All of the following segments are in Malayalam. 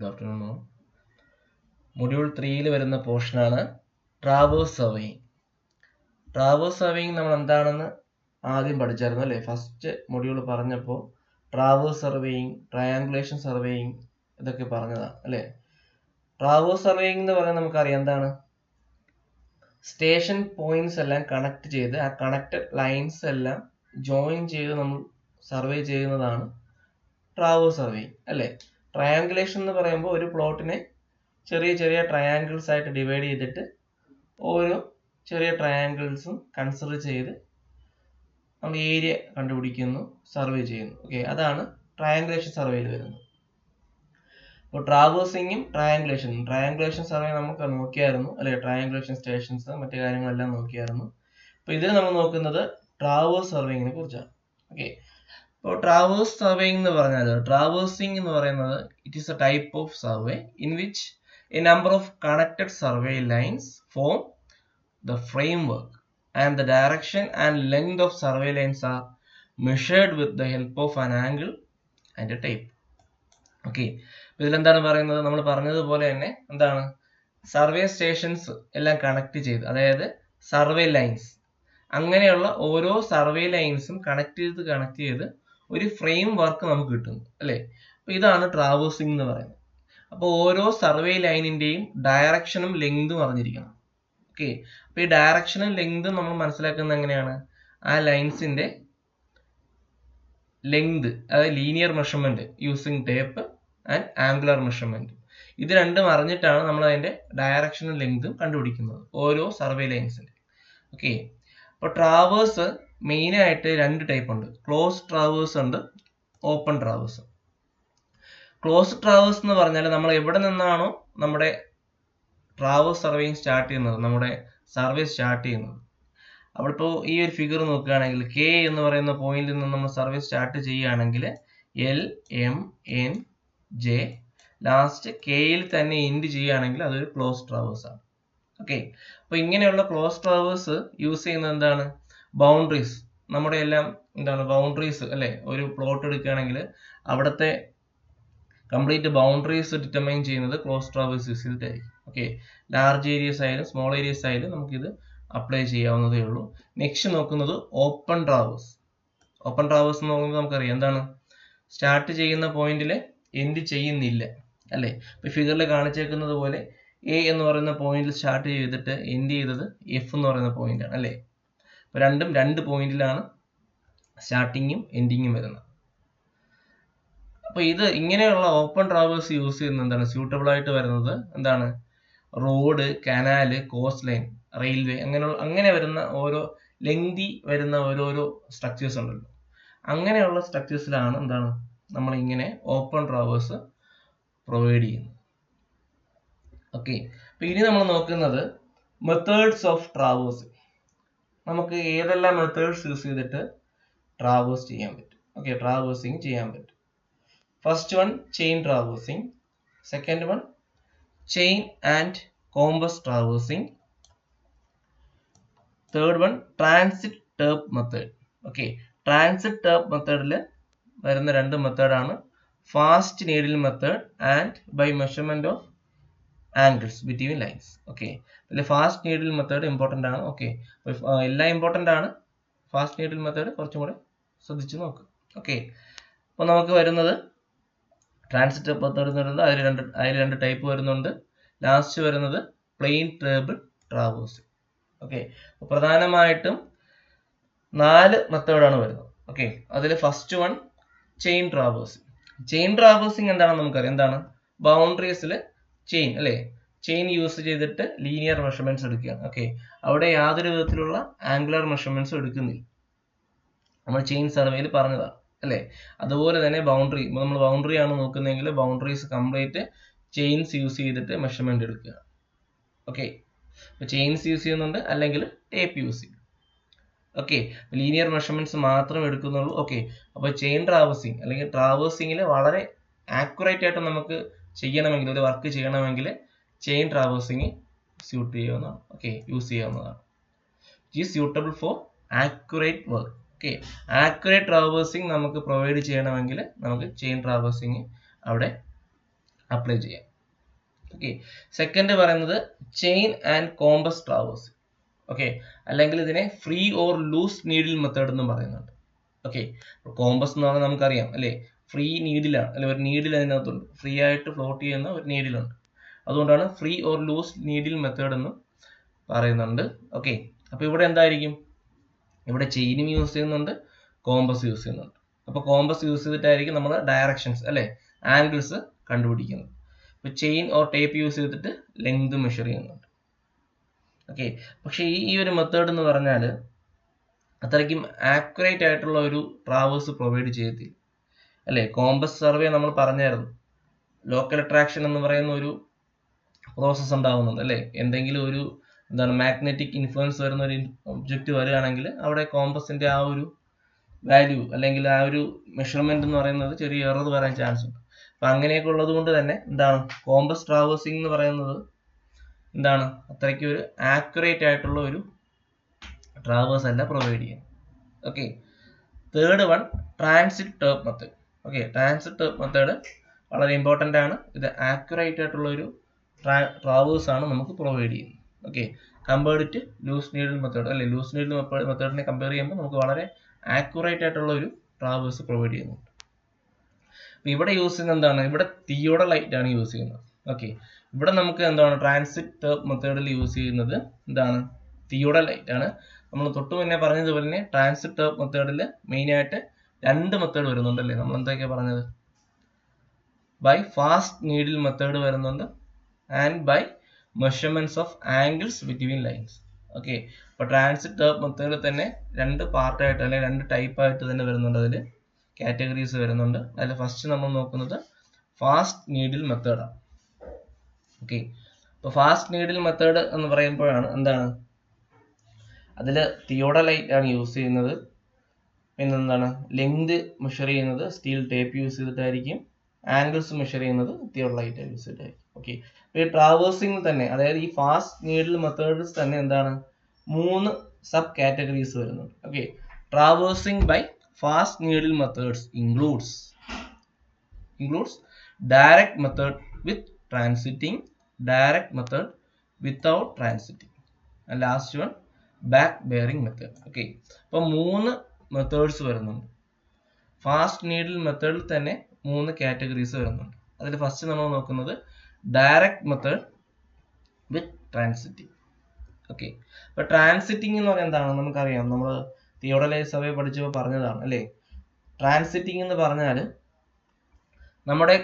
afternoon. Module 3 വരുന്ന പോർഷനാണ് ട്രാവേഴ്സ് സർവേയിങ്. ട്രാവേഴ്സ് സർവേയിങ് നമ്മൾ എന്താണെന്ന് ആദ്യം പഠിച്ചായിരുന്നു അല്ലേ? ഫസ്റ്റ് മൊഡ്യൂൾ പറഞ്ഞപ്പോൾ ട്രാവേഴ്സ് സർവേയിങ്, ട്രയാങ്കുലേഷൻ സർവേയിങ് ഇതൊക്കെ പറഞ്ഞതാണ് അല്ലേ? ട്രാവേഴ്സ് സർവേയിങ് എന്ന് പറഞ്ഞാൽ നമുക്കറിയാം എന്താണ്, സ്റ്റേഷൻ പോയിന്റ്സ് എല്ലാം കണക്ട് ചെയ്ത് ആ കണക്റ്റഡ് ലൈൻസ് എല്ലാം ജോയിൻ ചെയ്ത് നമ്മൾ സർവേ ചെയ്യുന്നതാണ് ട്രാവേഴ്സ് സർവേയിങ് അല്ലേ? ട്രയാങ്കുലേഷൻ എന്ന് പറയുമ്പോൾ ഒരു പ്ലോട്ടിനെ ചെറിയ ചെറിയ ട്രയാങ്കിൾസ് ആയിട്ട് ഡിവൈഡ് ചെയ്തിട്ട് ഓരോ ചെറിയ ട്രയാങ്കിൾസും കൺസിഡർ ചെയ്ത് നമ്മൾ ഏരിയ കണ്ടുപിടിക്കുന്നു, സർവേ ചെയ്യുന്നു. ഓക്കെ, അതാണ് ട്രയാങ്കുലേഷൻ സർവേയിൽ വരുന്നത്. അപ്പോൾ ട്രാവേഴ്സിങ്ങും ട്രയാങ്കുലേഷൻ സർവേ നമുക്ക് നോക്കിയായിരുന്നു അല്ലെ? ട്രയാങ്കുലേഷൻ സ്റ്റേഷൻസ് മറ്റു കാര്യങ്ങളെല്ലാം നോക്കിയായിരുന്നു. അപ്പോൾ ഇതിൽ നമ്മൾ നോക്കുന്നത് ട്രാവേഴ്സ് സർവേയിങ്ങിനെ കുറിച്ചാണ്. ഓക്കെ, അപ്പോൾ ട്രാവേഴ്സ് സർവേയിങ് എന്ന് പറഞ്ഞാൽ, ട്രാവേഴ്സിംഗ് എന്ന് പറയുന്നത് it is A type of survey in which A number of connected survey lines form the framework and the direction and length of survey lines are measured with the help of an angle and a tape. Okay, ഇതിലെന്താണ് പറയുന്നത്? നമ്മൾ പറഞ്ഞതുപോലെ തന്നെ എന്താണ്, സർവേ സ്റ്റേഷൻസ് എല്ലാം കണക്ട് ചെയ്ത്, അതായത് സർവേ ലൈൻസ്, അങ്ങനെയുള്ള ഓരോ സർവേ ലൈൻസും കണക്ട് ചെയ്ത് ഒരു ഫ്രെയിം വർക്ക് നമുക്ക് കിട്ടുന്നു അല്ലേ? അപ്പൊ ഇതാണ് ട്രാവേഴ്സിംഗ് എന്ന് പറയുന്നത്. അപ്പോൾ ഓരോ സർവേ ലൈനിന്റെയും ഡയറക്ഷനും ലെങ്തും അറിഞ്ഞിരിക്കണം. ഓക്കെ, അപ്പൊ ഈ ഡയറക്ഷനും ലെങ്തും നമ്മൾ മനസ്സിലാക്കുന്നത് എങ്ങനെയാണ്? ആ ലൈൻസിന്റെ ലെങ്ത്, അതായത് linear measurement using tape and angular measurement, ഇത് രണ്ടും അറിഞ്ഞിട്ടാണ് നമ്മൾ അതിന്റെ ഡയറക്ഷനും ലെങ്തും കണ്ടുപിടിക്കുന്നത് ഓരോ സർവേ ലൈൻസിന്റെ. ഓക്കെ, അപ്പൊ ട്രാവേഴ്സ് മെയിൻ ആയിട്ട് രണ്ട് ടൈപ്പ് ഉണ്ട്. ക്ലോസ് ട്രാവേഴ്സ് ഉണ്ട്, ഓപ്പൺ ട്രാവേഴ്സ്. ക്ലോസ് ട്രാവേഴ്സ് എന്ന് പറഞ്ഞാൽ നമ്മൾ എവിടെ നിന്നാണോ നമ്മുടെ ട്രാവേഴ്സ് സർവേയിങ് സ്റ്റാർട്ട് ചെയ്യുന്നത്, നമ്മുടെ സർവേ സ്റ്റാർട്ട് ചെയ്യുന്നത്, അവിടെ ഇപ്പോൾ ഈ ഒരു ഫിഗർ നോക്കുകയാണെങ്കിൽ കെ എന്ന് പറയുന്ന പോയിന്റിൽ നിന്ന് നമ്മൾ സർവേ സ്റ്റാർട്ട് ചെയ്യുകയാണെങ്കിൽ L M N J last കെയിൽ തന്നെ എൻഡ് ചെയ്യുകയാണെങ്കിൽ അതൊരു ക്ലോസ് ട്രാവേഴ്സ് ആണ്. ഓക്കെ, അപ്പൊ ഇങ്ങനെയുള്ള ക്ലോസ് ട്രാവേഴ്സ് യൂസ് ചെയ്യുന്നത് എന്താണ്? ബൗണ്ടറീസ്, നമ്മുടെ എല്ലാം എന്താണ് ബൗണ്ടറീസ് അല്ലെ? ഒരു പ്ലോട്ട് എടുക്കുകയാണെങ്കിൽ അവിടുത്തെ കംപ്ലീറ്റ് ബൗണ്ടറീസ് ഡിറ്റർമൈൻ ചെയ്യുന്നത് ക്ലോസ് ട്രാവേഴ്സ് യൂസ് ചെയ്തിട്ടായിരിക്കും. ഓക്കെ, ലാർജ് ഏരിയസ് ആയാലും സ്മോൾ ഏരിയസ് ആയാലും നമുക്കിത് അപ്ലൈ ചെയ്യാവുന്നതേ ഉള്ളൂ. നെക്സ്റ്റ് നോക്കുന്നത് ഓപ്പൺ ട്രാവേഴ്സ്. ഓപ്പൺ ട്രാവേഴ്സ് എന്ന് പറയുന്നത് നമുക്കറിയാം എന്താണ്, സ്റ്റാർട്ട് ചെയ്യുന്ന പോയിന്റിൽ എൻഡ് ചെയ്യുന്നില്ല അല്ലേ? ഇപ്പൊ ഫിഗറിൽ കാണിച്ചേക്കുന്നത് പോലെ എ എന്ന് പറയുന്ന പോയിന്റിൽ സ്റ്റാർട്ട് ചെയ്തിട്ട് എൻഡ് ചെയ്തത് എഫ് എന്ന് പറയുന്ന പോയിന്റ് ആണ് അല്ലേ? ഇപ്പൊ രണ്ടും രണ്ട് പോയിന്റിലാണ് സ്റ്റാർട്ടിങ്ങും എൻഡിങ്ങും വരുന്നത്. അപ്പൊ ഇത് ഇങ്ങനെയുള്ള ഓപ്പൺ ട്രാവേഴ്സ് യൂസ് ചെയ്യുന്നത് എന്താണ്, സ്യൂട്ടബിൾ ആയിട്ട് വരുന്നത് എന്താണ്, road, canal, cost line, railway, അങ്ങനെ വരുന്ന ഓരോ ലെങ്തി വരുന്ന ഓരോരോ സ്ട്രക്ചേഴ്സ് ഉണ്ടല്ലോ, അങ്ങനെയുള്ള സ്ട്രക്ചേഴ്സിലാണ് എന്താണ് നമ്മൾ ഇങ്ങനെ ഓപ്പൺ ട്രാവേഴ്സ് പ്രൊവൈഡ് ചെയ്യുന്നത്. ഓക്കെ, അപ്പൊ ഇനി നമ്മൾ നോക്കുന്നത് മെത്തേഡ്സ് ഓഫ് ട്രാവേഴ്സ്. നമുക്ക് ഏതെല്ലാം മെത്തേഡ്സ് യൂസ് ചെയ്തിട്ട് ട്രാവേഴ്സ് ചെയ്യാൻ പറ്റും. ഓക്കെ, ട്രാവേഴ്സിങ് ചെയ്യാൻ പറ്റും. First one chain traversing, second one chain and compass traversing, third one transit tape method. Okay, transit tape മെത്തേഡിൽ വരുന്ന രണ്ട് മെത്തേഡാണ് fast needle method and by measurement of angles between lines. Okay, അതിൽ ഫാസ്റ്റ് നീഡിൽ മെത്തേഡ് ഇമ്പോർട്ടൻ്റ് ആണ്. ഓക്കെ, എല്ലാം ഇമ്പോർട്ടൻ്റ് ആണ്, ഫാസ്റ്റ് നീഡിൽ മെത്തേഡ് കുറച്ചും കൂടെ ശ്രദ്ധിച്ച് നോക്കുക. ഓക്കെ, അപ്പോൾ നമുക്ക് വരുന്നത് ട്രാൻസിറ്റ് ടേപ്പ് മെത്തേഡ് എന്ന് പറയുന്നത് അതിൽ രണ്ട് ടൈപ്പ് വരുന്നുണ്ട്. ലാസ്റ്റ് വരുന്നത് പ്ലെയിൻ ടേബിൾ ട്രാവേഴ്സ്. ഓക്കെ, പ്രധാനമായിട്ടും 4 മെത്തേഡാണ് വരുന്നത്. ഓക്കെ, അതിൽ first one chain traversing. Chain traversing എന്താണെന്ന് നമുക്കറിയാം. എന്താണ്, ബൗണ്ടറീസിൽ ചെയിൻ അല്ലേ, ചെയിൻ യൂസ് ചെയ്തിട്ട് ലീനിയർ മെഷർമെന്റ്സ് എടുക്കുകയാണ്. ഓക്കെ, അവിടെ യാതൊരു വിധത്തിലുള്ള ആംഗുലർ മെഷർമെന്റ്സും എടുക്കുന്നില്ല, നമ്മൾ ചെയിൻ സർവേയിൽ പറഞ്ഞതാണ് അല്ലേ? അതുപോലെ തന്നെ ബൗണ്ടറി, നമ്മൾ ബൗണ്ടറി ആണ് നോക്കുന്നതെങ്കിൽ ബൗണ്ടറീസ് കംപ്ലീറ്റ് ചെയിൻസ് യൂസ് ചെയ്തിട്ട് മെഷർമെന്റ് എടുക്കുക. ഓക്കെ, അപ്പോൾ ചെയിൻസ് യൂസ് ചെയ്യുന്നുണ്ട്, അല്ലെങ്കിൽ ടേപ്പ് യൂസ് ചെയ്യും. ഓക്കെ, ലീനിയർ മെഷർമെന്റ്സ് മാത്രം എടുക്കുന്നുള്ളൂ. ഓക്കെ, അപ്പോൾ ചെയിൻ ട്രാവേഴ്സിങ് അല്ലെങ്കിൽ ട്രാവേഴ്സിങ്ങിൽ വളരെ ആക്യുറേറ്റ് ആയിട്ട് നമുക്ക് ചെയ്യണമെങ്കിൽ, ഒരു വർക്ക് ചെയ്യണമെങ്കിൽ ചെയിൻ ട്രാവേഴ്സിങ് സ്യൂട്ട് ചെയ്യാവുന്നതാണ്. ഓക്കെ, യൂസ് ചെയ്യാവുന്നതാണ്. It is suitable for accurate work. Okay, accurate traversing നമുക്ക് പ്രൊവൈഡ് ചെയ്യണമെങ്കിൽ നമുക്ക് ചെയിൻ ട്രാവേഴ്സിങ് അവിടെ അപ്ലൈ ചെയ്യാം. ഓക്കെ, സെക്കൻഡ് പറയുന്നത് chain and compass traverse. Okay, അല്ലെങ്കിൽ ഇതിനെ free or loose needle method എന്നും പറയുന്നുണ്ട്. ഓക്കെ, കോമ്പസ് എന്ന് പറഞ്ഞാൽ നമുക്കറിയാം അല്ലേ, ഫ്രീ നീഡിലാണ് അല്ലെ, ഒരു നീഡിൽ അതിനകത്തുണ്ട്, ഫ്രീ ആയിട്ട് ഫ്ലോട്ട് ചെയ്യുന്ന ഒരു നീഡിലുണ്ട്. അതുകൊണ്ടാണ് free or loose needle method എന്ന് പറയുന്നുണ്ട്. ഓക്കെ, അപ്പോൾ ഇവിടെ എന്തായിരിക്കും, ഇവിടെ ചെയിനും യൂസ് ചെയ്യുന്നുണ്ട്, കോമ്പസ് യൂസ് ചെയ്യുന്നുണ്ട്. അപ്പോൾ കോമ്പസ് യൂസ് ചെയ്തിട്ടായിരിക്കും നമ്മൾ ഡയറക്ഷൻസ് അല്ലെ, ആംഗിൾസ് കണ്ടുപിടിക്കുന്നത്. ഇപ്പോൾ ചെയിൻ ഓർ ടേപ്പ് യൂസ് ചെയ്തിട്ട് ലെങ്ത് മെഷർ ചെയ്യുന്നുണ്ട്. ഓക്കെ, പക്ഷേ ഈ ഒരു മെത്തേഡ് എന്ന് പറഞ്ഞാൽ അത്രയ്ക്കും ആക്യുറേറ്റ് ആയിട്ടുള്ള ഒരു ട്രാവേഴ്സ് പ്രൊവൈഡ് ചെയ്യത്തില്ല അല്ലേ. കോമ്പസ് സർവേ നമ്മൾ പറഞ്ഞായിരുന്നു, ലോക്കൽ അട്രാക്ഷൻ എന്ന് പറയുന്ന ഒരു പ്രോസസ്സ് ഉണ്ടാവുന്നുണ്ട് അല്ലേ. എന്തെങ്കിലും ഒരു മാഗ്നറ്റിക് ഇൻഫ്ലുവൻസ് വരുന്ന ഒരു ഒബ്ജക്റ്റ് വരികയാണെങ്കിൽ അവിടെ കോമ്പസിന്റെ ആ ഒരു വാല്യൂ അല്ലെങ്കിൽ ആ ഒരു മെഷർമെന്റ് എന്ന് പറയുന്നത് ചെറിയ എറർ വരാൻ ചാൻസ് ഉണ്ട്. അപ്പൊ അങ്ങനെയൊക്കെ ഉള്ളത് കൊണ്ട് തന്നെ കോമ്പസ് ട്രാവേഴ്സിംഗ് എന്ന് പറയുന്നത് അത്രയ്ക്ക് ഒരു ആക്യുറേറ്റ് ആയിട്ടുള്ള ഒരു ട്രാവേഴ്സ് അല്ല പ്രൊവൈഡ് ചെയ്യുന്നത്. Okay, third one transit tape method. Okay, transit tape method വളരെ ഇമ്പോർട്ടൻ്റ് ആണ്. ഇത് ആക്യുറേറ്റ് ആയിട്ടുള്ള ഒരു ട്രാവേഴ്സ് ആണ് നമുക്ക് പ്രൊവൈഡ് ചെയ്യുന്നത്. Okay, compared to loose needle method അല്ലെ, ലൂസ് നീഡിൽ മെത്തേഡിനെ കമ്പയർ ചെയ്യുമ്പോൾ നമുക്ക് വളരെ ആക്യുറേറ്റ് ആയിട്ടുള്ള ഒരു ട്രാവേഴ്സ് പ്രൊവൈഡ് ചെയ്യുന്നുണ്ട്. അപ്പൊ ഇവിടെ യൂസ് ചെയ്യുന്നത് ഇവിടെ തിയോഡലൈറ്റ് ആണ് യൂസ് ചെയ്യുന്നത്. ഓക്കെ, ഇവിടെ നമുക്ക് ട്രാൻസിറ്റ് ടേപ്പ് മെത്തേഡിൽ യൂസ് ചെയ്യുന്നത് തിയോഡലൈറ്റ് ആണ്. നമ്മൾ തൊട്ട് മുന്നേ പറഞ്ഞതുപോലെ തന്നെ ട്രാൻസിറ്റ് ടേപ്പ് മെത്തേഡിൽ മെയിൻ ആയിട്ട് 2 മെത്തേഡ് വരുന്നുണ്ടല്ലേ. നമ്മൾ എന്തൊക്കെയാ പറഞ്ഞത്, ബൈ ഫാസ്റ്റ് നീഡിൽ മെത്തേഡ് വരുന്നുണ്ട് and by measurements of angles between lines. Okay, അപ്പൊ ട്രാൻസിറ്റ് ടേപ്പ് മെത്തേഡിൽ തന്നെ 2 പാർട്ടായിട്ട് അല്ലെങ്കിൽ 2 ടൈപ്പ് ആയിട്ട് തന്നെ വരുന്നുണ്ട്, അതിൽ കാറ്റഗറീസ് വരുന്നുണ്ട്. അതിൽ ഫസ്റ്റ് നമ്മൾ നോക്കുന്നത് ഫാസ്റ്റ് നീഡിൽ മെത്തേഡാണ്. ഓക്കെ, അപ്പൊ ഫാസ്റ്റ് നീഡിൽ മെത്തേഡ് എന്ന് പറയുമ്പോഴാണ് അതിൽ തിയോഡലൈറ്റ് ആണ് യൂസ് ചെയ്യുന്നത്. പിന്നെ ലെങ്ത് മെഷർ ചെയ്യുന്നത് സ്റ്റീൽ ടേപ്പ് യൂസ് ചെയ്തിട്ടായിരിക്കും. ആംഗിൾസ് മെഷർ ചെയ്യുന്നത് തിയോഡലൈറ്റ് യൂസ് ചെയ്തിട്ടായിരിക്കും. ഓക്കെ, ഈ ട്രാവേഴ്സിംഗ് തന്നെ, അതായത് ഈ ഫാസ്റ്റ് നീഡിൽ മെത്തേഡ്സ് തന്നെ 3 സബ് കാറ്റഗറീസ് വരുന്നുണ്ട്. Okay, traversing by fast needle methods includes direct method with transiting, direct method without transiting, and last one back bearing method. Okay, അപ്പോൾ 3 മെത്തേഡ്സ് വരുന്നുണ്ട്. ഫാസ്റ്റ് നീഡിൽ മെത്തേഡിൽ തന്നെ 3 കാറ്റഗറീസ് വരുന്നുണ്ട്. അതിൽ ഫസ്റ്റ് നമ്മൾ നോക്കുന്നത് ഡയറക്റ്റ് മെത്തേഡ് വിത്ത് ട്രാൻസിറ്റിംഗ്. ഓക്കെ, അപ്പൊ ട്രാൻസിറ്റിംഗ് എന്ന് പറയുന്നത് എന്താണ് നമുക്കറിയാം, നമ്മൾ തിയോഡലൈറ്റ് സർവേ പഠിച്ചപ്പോൾ പറഞ്ഞതാണ് അല്ലേ. ട്രാൻസിറ്റിംഗ് എന്ന് പറഞ്ഞാൽ നമ്മുടെ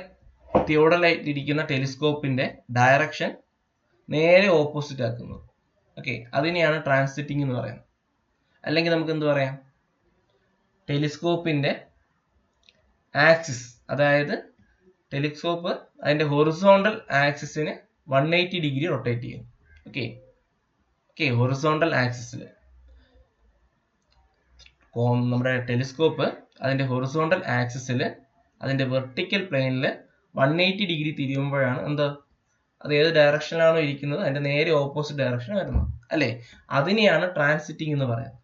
തിയോഡലൈറ്റ് ഇരിക്കുന്ന ടെലിസ്കോപ്പിന്റെ ഡയറക്ഷൻ നേരെ ഓപ്പോസിറ്റ് ആക്കുന്നത്. ഓക്കെ, അതിനെയാണ് ട്രാൻസിറ്റിംഗ് എന്ന് പറയുന്നത്. അല്ലെങ്കിൽ നമുക്ക് എന്ത് പറയാം, ടെലിസ്കോപ്പിന്റെ ആക്സിസ്, അതായത് ടെലിസ്കോപ്പ് അതിന്റെ ഹൊറിസോണ്ടൽ ആക്സിസിന് 180 ഡിഗ്രി റൊട്ടേറ്റ് ചെയ്യും. ഓക്കെ, ഹൊറിസോണ്ടൽ ആക്സിസിൽ നമ്മുടെ ടെലിസ്കോപ്പ് അതിന്റെ ഹൊറിസോണ്ടൽ ആക്സിസിൽ അതിന്റെ വെർട്ടിക്കൽ പ്ലെയിനിൽ 180 ഡിഗ്രി തിരിയുമ്പോഴാണ് അത് ഏത് ഡയറക്ഷനിലാണോ ഇരിക്കുന്നത് അതിന്റെ നേരെ ഓപ്പോസിറ്റ് ഡയറക്ഷൻ വരുന്നത് അല്ലേ. അതിനെയാണ് ട്രാൻസിറ്റിംഗ് എന്ന് പറയുന്നത്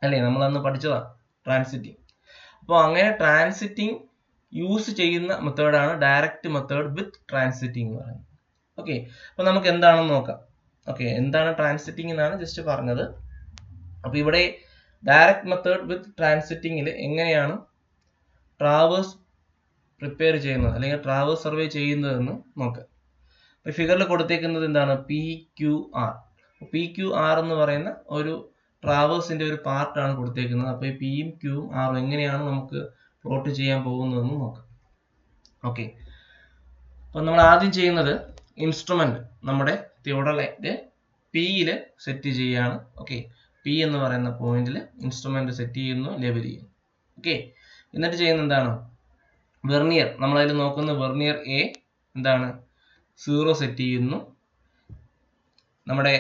അല്ലേ. നമ്മൾ അന്ന് പഠിച്ചതാണ് ട്രാൻസിറ്റിംഗ്. അപ്പോൾ അങ്ങനെ ട്രാൻസിറ്റിംഗ് യൂസ് ചെയ്യുന്ന മെത്തേഡാണ് ഡയറക്റ്റ് മെത്തേഡ് വിത്ത് ട്രാൻസിറ്റിംഗ് എന്ന് പറയുന്നത്. ഓക്കെ, അപ്പൊ നമുക്ക് എന്താണെന്ന് നോക്കാം. ഓക്കെ, എന്താണ് ട്രാൻസിറ്റിംഗ് എന്നാണ് ജസ്റ്റ് പറഞ്ഞത്. അപ്പൊ ഇവിടെ ഡയറക്റ്റ് മെത്തേഡ് വിത്ത് ട്രാൻസിറ്റിംഗിൽ എങ്ങനെയാണ് ട്രാവേഴ്സ് പ്രിപ്പയർ ചെയ്യുന്നത് അല്ലെങ്കിൽ ട്രാവേഴ്സ് സർവേ ചെയ്യുന്നതെന്ന് നോക്കാം. അപ്പൊ ഫിഗറിൽ കൊടുത്തേക്കുന്നത് PQR. PQR എന്ന് പറയുന്ന ഒരു ട്രാവേഴ്സിന്റെ ഒരു പാർട്ടാണ് കൊടുത്തേക്കുന്നത്. അപ്പൊ ഈ പിയും ക്യൂവും ആറും എങ്ങനെയാണ് നമുക്ക് പ്ലോട്ട് ചെയ്യാൻ പോകുന്നതെന്ന് നോക്കാം. ഓക്കെ, അപ്പൊ നമ്മൾ ആദ്യം ചെയ്യുന്നത് ഇൻസ്ട്രുമെന്റ് നമ്മുടെ തിയോഡലൈറ്റ് പിയിൽ സെറ്റ് ചെയ്യാണ്. ഓക്കെ, പി എന്ന് പറയുന്ന പോയിന്റിൽ ഇൻസ്ട്രുമെന്റ് സെറ്റ് ചെയ്യുന്നു, ലെവൽ ചെയ്യുന്നു. ഓക്കെ, എന്നിട്ട് ചെയ്യുന്ന വെർനിയർ, നമ്മളതിൽ നോക്കുന്ന വെർനിയർ എ 0 സെറ്റ് ചെയ്യുന്നു. നമ്മുടെ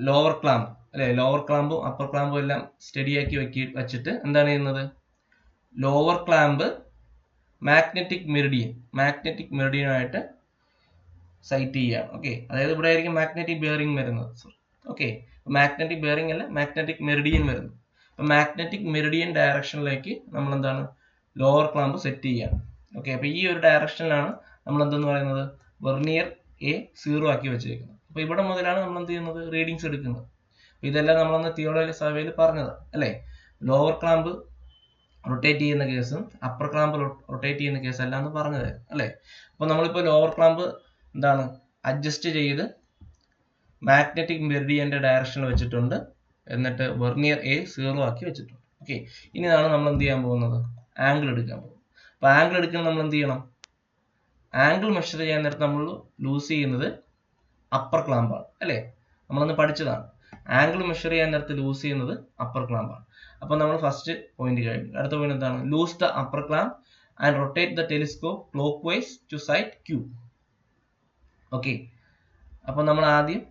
ലോവർ ക്ലാമ്പ് അല്ലെ, ലോവർ ക്ലാമ്പും അപ്പർ ക്ലാമ്പും എല്ലാം സ്റ്റഡി ആക്കി വെച്ചിട്ട് എന്താണ് ചെയ്യുന്നത്, ലോവർ ക്ലാമ്പ് മാഗ്നറ്റിക് മെറിഡിയനായിട്ട് സൈറ്റ് ചെയ്യുകയാണ്. ഓക്കെ, അതായത് ഇവിടെ ആയിരിക്കും മാഗ്നറ്റിക് ബെയറിംഗ് വരുന്നത്. ഓക്കെ, മാഗ്നറ്റിക് ബെയറിംഗ് അല്ല, മാഗ്നറ്റിക് മെറിഡിയൻ വരുന്നത്. അപ്പൊ മാഗ്നറ്റിക് മെറിഡിയൻ ഡയറക്ഷനിലേക്ക് നമ്മൾ ലോവർ ക്ലാമ്പ് സെറ്റ് ചെയ്യുകയാണ്. ഓക്കെ, അപ്പൊ ഈ ഒരു ഡയറക്ഷനിലാണ് നമ്മൾ എന്തെന്ന് പറയുന്നത് വെർനിയർ എ 0 ആക്കി വെച്ചേക്കുന്നത്. അപ്പോൾ ഇവിടെ മുതലാണ് നമ്മൾ എന്ത് ചെയ്യുന്നത് റീഡിങ്സ് എടുക്കുന്നത്. ഇതെല്ലാം നമ്മളന്ന് തിയോളജി സർവേയിൽ പറഞ്ഞത് അല്ലേ. ലോവർ ക്ലാമ്പ് റൊട്ടേറ്റ് ചെയ്യുന്ന കേസും അപ്പർ ക്ലാമ്പ് റൊട്ടേറ്റ് ചെയ്യുന്ന കേസ് എല്ലാം എന്ന് പറഞ്ഞത് അല്ലേ. അപ്പോൾ നമ്മളിപ്പോൾ ലോവർ ക്ലാമ്പ് എന്താണ് അഡ്ജസ്റ്റ് ചെയ്ത് മാഗ്നറ്റിക് മെറിഡിയന്റെ ഡയറക്ഷനിൽ വെച്ചിട്ടുണ്ട്. എന്നിട്ട് വെർനിയർ എ 0 ആക്കി വെച്ചിട്ടുണ്ട്. ഓക്കെ, ഇനിയാണ് നമ്മൾ എന്ത് ചെയ്യാൻ പോകുന്നത് ആംഗിൾ എടുക്കാൻ പോകുന്നത്. അപ്പോൾ ആംഗിൾ എടുക്കുമ്പോൾ നമ്മൾ എന്ത് ചെയ്യണം, ആംഗിൾ മെഷർ ചെയ്യാൻ നേരത്ത് നമ്മൾ ലൂസ് ചെയ്യുന്നത് അപ്പർ ക്ലാമ്പാണ് അല്ലേ. നമ്മളൊന്ന് പഠിച്ചതാണ്. ആംഗിൾ മെഷർ ചെയ്യാൻ നേരത്ത് ലൂസ് ചെയ്യുന്നത് അപ്പർ ക്ലാമ്പാണ്. അപ്പോൾ നമ്മൾ ഫസ്റ്റ് പോയിന്റ് കഴിഞ്ഞു. അടുത്ത പോയിന്റ് എന്താണ്, loose the upper clamp and rotate the telescope clockwise to sight Q. Okay, അപ്പോൾ നമ്മൾ ആദ്യം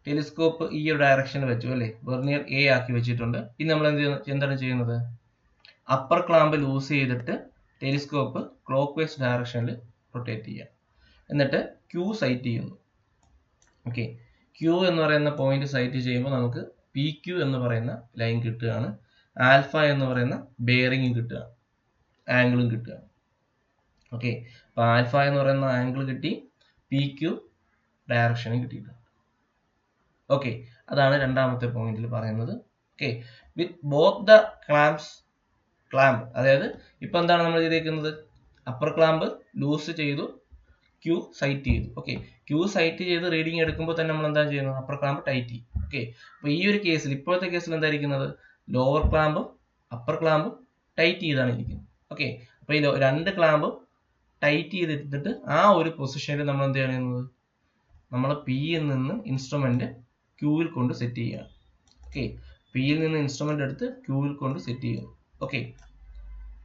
ടെലിസ്കോപ്പ് ഈ ഒരു ഡയറക്ഷനിൽ വെച്ചു അല്ലേ, വെർനിയർ എ ആക്കി വെച്ചിട്ടുണ്ട്. ഇനി നമ്മൾ എന്താണ് ചെയ്യുന്നത്, അപ്പർ ക്ലാമ്പ് ലൂസ് ചെയ്തിട്ട് ടെലിസ്കോപ്പ് ക്ലോക്ക് വൈസ് ഡയറക്ഷനിൽ റൊട്ടേറ്റ് ചെയ്യുക. എന്നിട്ട് Q സൈറ്റ് ചെയ്യുന്നു. ഓക്കെ, Q എന്ന് പറയുന്ന പോയിന്റ് സൈറ്റ് ചെയ്യുമ്പോൾ നമുക്ക് PQ എന്ന് പറയുന്ന ലൈൻ കിട്ടുകയാണ്. ആൽഫ എന്ന് പറയുന്ന ബെയറിംഗും കിട്ടുക, ആംഗിളും കിട്ടുക. ഓക്കെ, അപ്പോൾ ആൽഫ എന്ന് പറയുന്ന ആംഗിൾ കിട്ടി, PQ ഡയറക്ഷനും കിട്ടിയിട്ടുണ്ട്. ഓക്കെ, അതാണ് രണ്ടാമത്തെ പോയിന്റിൽ പറയുന്നത്. Okay, with both the clamp അതായത് ഇപ്പൊ എന്താണ് നമ്മൾ ചെയ്തേക്കുന്നത്, അപ്പർ ക്ലാമ്പ് ലൂസ് ചെയ്തു, Q സൈറ്റ് ചെയ്തു. ഓക്കെ, Q സൈറ്റ് ചെയ്ത് റീഡിങ് എടുക്കുമ്പോൾ തന്നെ നമ്മൾ എന്താ ചെയ്യുന്നത്, അപ്പർ ക്ലാമ്പ് ടൈറ്റ് ചെയ്യും. ഓക്കെ, അപ്പോൾ ഈ ഒരു കേസിൽ ഇപ്പോഴത്തെ കേസിൽ എന്തായിരിക്കുന്നത്, ലോവർ ക്ലാമ്പും അപ്പർ ക്ലാമ്പും ടൈറ്റ് ചെയ്താണ് ഇരിക്കുന്നത്. ഓക്കെ, അപ്പോൾ ഈ രണ്ട് ക്ലാമ്പും ടൈറ്റ് ചെയ്തിട്ട് ആ ഒരു പൊസിഷനിൽ നമ്മൾ എന്ത് ചെയ്യുന്നത്, നമ്മൾ Pയിൽ നിന്ന് ഇൻസ്ട്രുമെന്റ് Qയിൽ കൊണ്ട് സെറ്റ് ചെയ്യുകയാണ്. ഓക്കെ, Pയിൽ നിന്ന് ഇൻസ്ട്രുമെന്റ് എടുത്ത് Qയിൽ കൊണ്ട് സെറ്റ് ചെയ്യുന്നു. ഓക്കെ,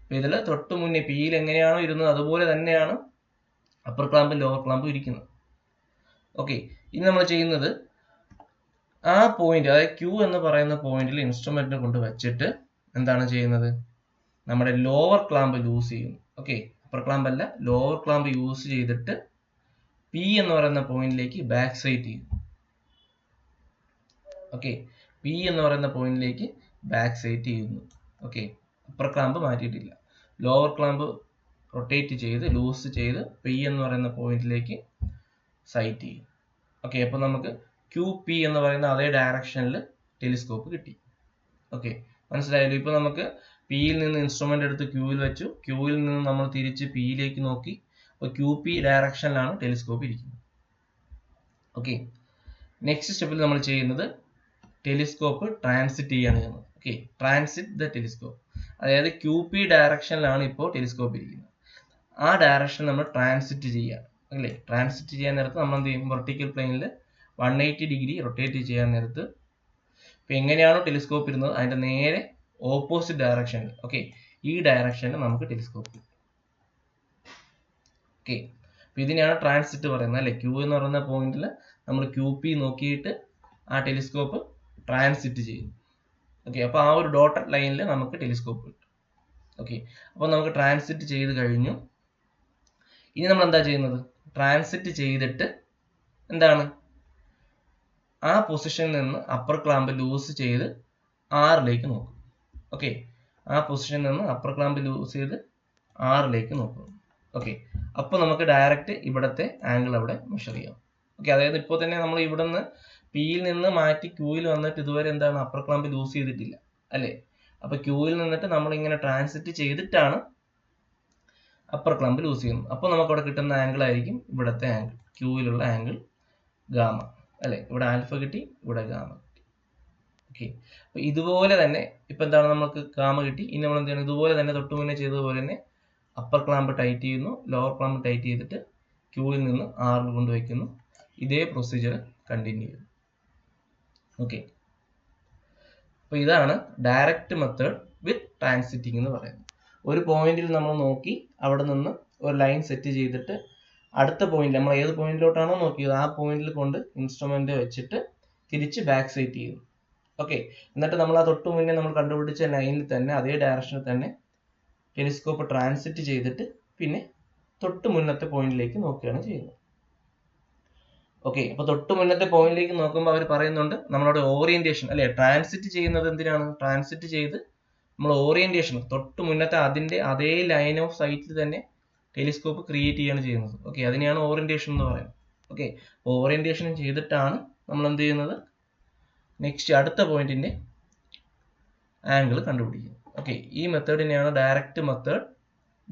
അപ്പോൾ ഇതിൽ തൊട്ട് മുന്നേ Pയിൽ എങ്ങനെയാണോ ഇരുന്നത് അതുപോലെ തന്നെയാണ് അപ്പർ ക്ലാമ്പും ലോവർ ക്ലാമ്പും ഇരിക്കുന്നത്. ഓക്കെ, ഇനി നമ്മൾ ചെയ്യുന്നത് ആ പോയിന്റ്, അതായത് Q എന്ന് പറയുന്ന പോയിന്റിൽ ഇൻസ്ട്രുമെന്റിനെ കൊണ്ട് വെച്ചിട്ട് എന്താണ് ചെയ്യുന്നത്, നമ്മുടെ ലോവർ ക്ലാമ്പ് യൂസ് ചെയ്യുന്നു. ഓക്കെ, അപ്പർ ക്ലാമ്പ് അല്ല, ലോവർ ക്ലാമ്പ് യൂസ് ചെയ്തിട്ട് P എന്ന് പറയുന്ന പോയിന്റിലേക്ക് ബാക്ക് സൈറ്റ് ചെയ്യും. ഓക്കെ, P എന്ന് പറയുന്ന പോയിന്റിലേക്ക് ബാക്ക് സൈറ്റ് ചെയ്യുന്നു. ഓക്കെ, അപ്പർ ക്ലാമ്പ് മാറ്റിയിട്ടില്ല, ലോവർ ക്ലാമ്പ് റൊട്ടേറ്റ് ചെയ്ത് ലൂസ് ചെയ്ത് P എന്ന് പറയുന്ന പോയിന്റിലേക്ക് സൈറ്റ് ചെയ്യും. ഓക്കെ, അപ്പോൾ നമുക്ക് QP എന്ന് പറയുന്ന അതേ ഡയറക്ഷനിൽ ടെലിസ്കോപ്പ് കിട്ടി. ഓക്കെ, മനസ്സിലായല്ലോ. ഇപ്പോൾ നമുക്ക് Pയിൽ നിന്ന് ഇൻസ്ട്രുമെന്റ് എടുത്ത് Qയിൽ വെച്ചു, Qയിൽ നിന്ന് നമ്മൾ തിരിച്ച് Pയിലേക്ക് നോക്കി. അപ്പോൾ QP ഡയറക്ഷനിലാണ് ടെലിസ്കോപ്പ് ഇരിക്കുന്നത്. ഓക്കെ, നെക്സ്റ്റ് സ്റ്റെപ്പിൽ നമ്മൾ ചെയ്യുന്നത് ടെലിസ്കോപ്പ് ട്രാൻസിറ്റ് ചെയ്യാണ് ചെയ്യുന്നത്. ഓക്കെ, ട്രാൻസിറ്റ് ദ ടെലിസ്കോപ്പ്, അതായത് QP ഡയറക്ഷനിലാണ് ഇപ്പോൾ ടെലിസ്കോപ്പ് ഇരിക്കുന്നത്. ആ ഡയറക്ഷൻ നമ്മൾ ട്രാൻസിറ്റ് ചെയ്യുക അല്ലേ. ട്രാൻസിറ്റ് ചെയ്യാൻ നേരത്ത് നമ്മൾ എന്ത് ചെയ്യും, വെർട്ടിക്കൽ പ്ലെയിനിൽ 180 ഡിഗ്രി റൊട്ടേറ്റ് ചെയ്യാൻ നേരത്ത് ഇപ്പം എങ്ങനെയാണോ ടെലിസ്കോപ്പ് ഇരുന്നത് അതിൻ്റെ നേരെ ഓപ്പോസിറ്റ് ഡയറക്ഷനിൽ, ഓക്കെ, ഈ ഡയറക്ഷനിൽ നമുക്ക് ടെലിസ്കോപ്പ് കിട്ടും. ഓക്കെ, അപ്പം ഇതിനെയാണ് ട്രാൻസിറ്റ് പറയുന്നത് അല്ലേ. Q എന്ന് പറയുന്ന പോയിന്റിൽ നമ്മൾ QP നോക്കിയിട്ട് ആ ടെലിസ്കോപ്പ് ട്രാൻസിറ്റ് ചെയ്യും. ഓക്കെ, അപ്പോൾ ആ ഒരു ഡോട്ടഡ് ലൈനിൽ നമുക്ക് ടെലിസ്കോപ്പ് കിട്ടും. ഓക്കെ, അപ്പോൾ നമുക്ക് ട്രാൻസിറ്റ് ചെയ്ത് കഴിഞ്ഞു. ഇനി നമ്മൾ എന്താ ചെയ്യുന്നത്, ട്രാൻസിറ്റ് ചെയ്തിട്ട് എന്താണ് ആ പൊസിഷനിൽ നിന്ന് അപ്പർ ക്ലാമ്പ് ലൂസ് ചെയ്ത് ആറിലേക്ക് നോക്കും. ഓക്കെ, ആ പൊസിഷനിൽ നിന്ന് അപ്പർ ക്ലാമ്പ് ലൂസ് ചെയ്ത് ആറിലേക്ക് നോക്കും. ഓക്കെ, അപ്പോൾ നമുക്ക് ഡയറക്റ്റ് ഇവിടുത്തെ ആംഗിൾ അവിടെ മെഷർ ചെയ്യാം. ഓക്കെ, അതായത് ഇപ്പോൾ തന്നെ നമ്മൾ ഇവിടെ നിന്ന് Pയിൽ നിന്ന് മാറ്റി Qയിൽ വന്നിട്ട് ഇതുവരെ എന്താണ് അപ്പർ ക്ലാമ്പ് ലൂസ് ചെയ്തിട്ടില്ല അല്ലേ. അപ്പോൾ Qയിൽ നിന്നിട്ട് നമ്മൾ ഇങ്ങനെ ട്രാൻസിറ്റ് ചെയ്തിട്ടാണ് അപ്പർ ക്ലാമ്പ് ലൂസ് ചെയ്യുന്നത്. അപ്പോൾ നമുക്ക് അവിടെ കിട്ടുന്ന ആംഗിൾ ആയിരിക്കും ഇവിടുത്തെ ആംഗിൾ, Qയിലുള്ള ആംഗിൾ ഗാമ അല്ലേ. ഇവിടെ ആൽഫ കിട്ടി, ഇവിടെ ഗാമ കിട്ടി. ഓക്കെ, അപ്പോൾ ഇതുപോലെ തന്നെ ഇപ്പം എന്താണ് നമുക്ക് ഗാമ കിട്ടി. ഇനി നമ്മൾ എന്ത് ചെയ്യണം, ഇതുപോലെ തന്നെ തൊട്ട് മുന്നേ ചെയ്തതുപോലെ തന്നെ അപ്പർ ക്ലാമ്പ് ടൈറ്റ് ചെയ്യുന്നു, ലോവർ ക്ലാമ്പ് ടൈറ്റ് ചെയ്തിട്ട് Qയിൽ നിന്ന് ആറിൽ കൊണ്ടുവയ്ക്കുന്നു. ഇതേ പ്രൊസീജിയർ കണ്ടിന്യൂ ചെയ്യുന്നു. ഓക്കെ, അപ്പോൾ ഇതാണ് ഡയറക്റ്റ് മെത്തേഡ് വിത്ത് ട്രാൻസിറ്റിംഗ് എന്ന് പറയുന്നത്. ഒരു പോയിന്റിൽ നമ്മൾ നോക്കി അവിടെ നിന്ന് ഒരു ലൈൻ സെറ്റ് ചെയ്തിട്ട് അടുത്ത പോയിന്റ് നമ്മൾ ഏത് പോയിന്റിലോട്ടാണോ നോക്കിയത് ആ പോയിന്റിൽ കൊണ്ട് ഇൻസ്ട്രുമെന്റ് വെച്ചിട്ട് തിരിച്ച് ബാക്ക് സൈറ്റ് ചെയ്യുന്നു. ഓക്കെ, എന്നിട്ട് നമ്മൾ ആ തൊട്ട് മുന്നേ നമ്മൾ കണ്ടുപിടിച്ച ലൈനിൽ തന്നെ അതേ ഡയറക്ഷനിൽ തന്നെ ടെലിസ്കോപ്പ് ട്രാൻസിറ്റ് ചെയ്തിട്ട് പിന്നെ തൊട്ട് മുന്നത്തെ പോയിന്റിലേക്ക് നോക്കുകയാണ് ചെയ്യുന്നത്. ഓക്കെ, അപ്പോൾ തൊട്ട് മുന്നത്തെ പോയിന്റിലേക്ക് നോക്കുമ്പോൾ അവർ പറയുന്നുണ്ട് നമ്മളോട് ഓറിയന്റേഷൻ അല്ലെ. ട്രാൻസിറ്റ് ചെയ്യുന്നത് എന്തിനാണ്, ട്രാൻസിറ്റ് ചെയ്ത് നമ്മൾ ഓറിയന്റേഷൻ തൊട്ട് മുന്നത്തെ അതിന്റെ അതേ ലൈൻ ഓഫ് സൈറ്റിൽ തന്നെ ടെലിസ്കോപ്പ് ക്രിയേറ്റ് ചെയ്യാണ് ചെയ്യുന്നത്. ഓക്കെ, അതിനെയാണ് ഓറിയന്റേഷൻ എന്ന് പറയുന്നത്. ഓക്കെ, ഓറിയന്റേഷൻ ചെയ്തിട്ടാണ് നമ്മൾ എന്ത് ചെയ്യുന്നത്, നെക്സ്റ്റ് അടുത്ത പോയിന്റിന്റെ ആംഗിൾ കണ്ടുപിടിക്കുന്നത്. ഓക്കെ, ഈ മെത്തേഡിനെയാണ് ഡയറക്റ്റ് മെത്തേഡ്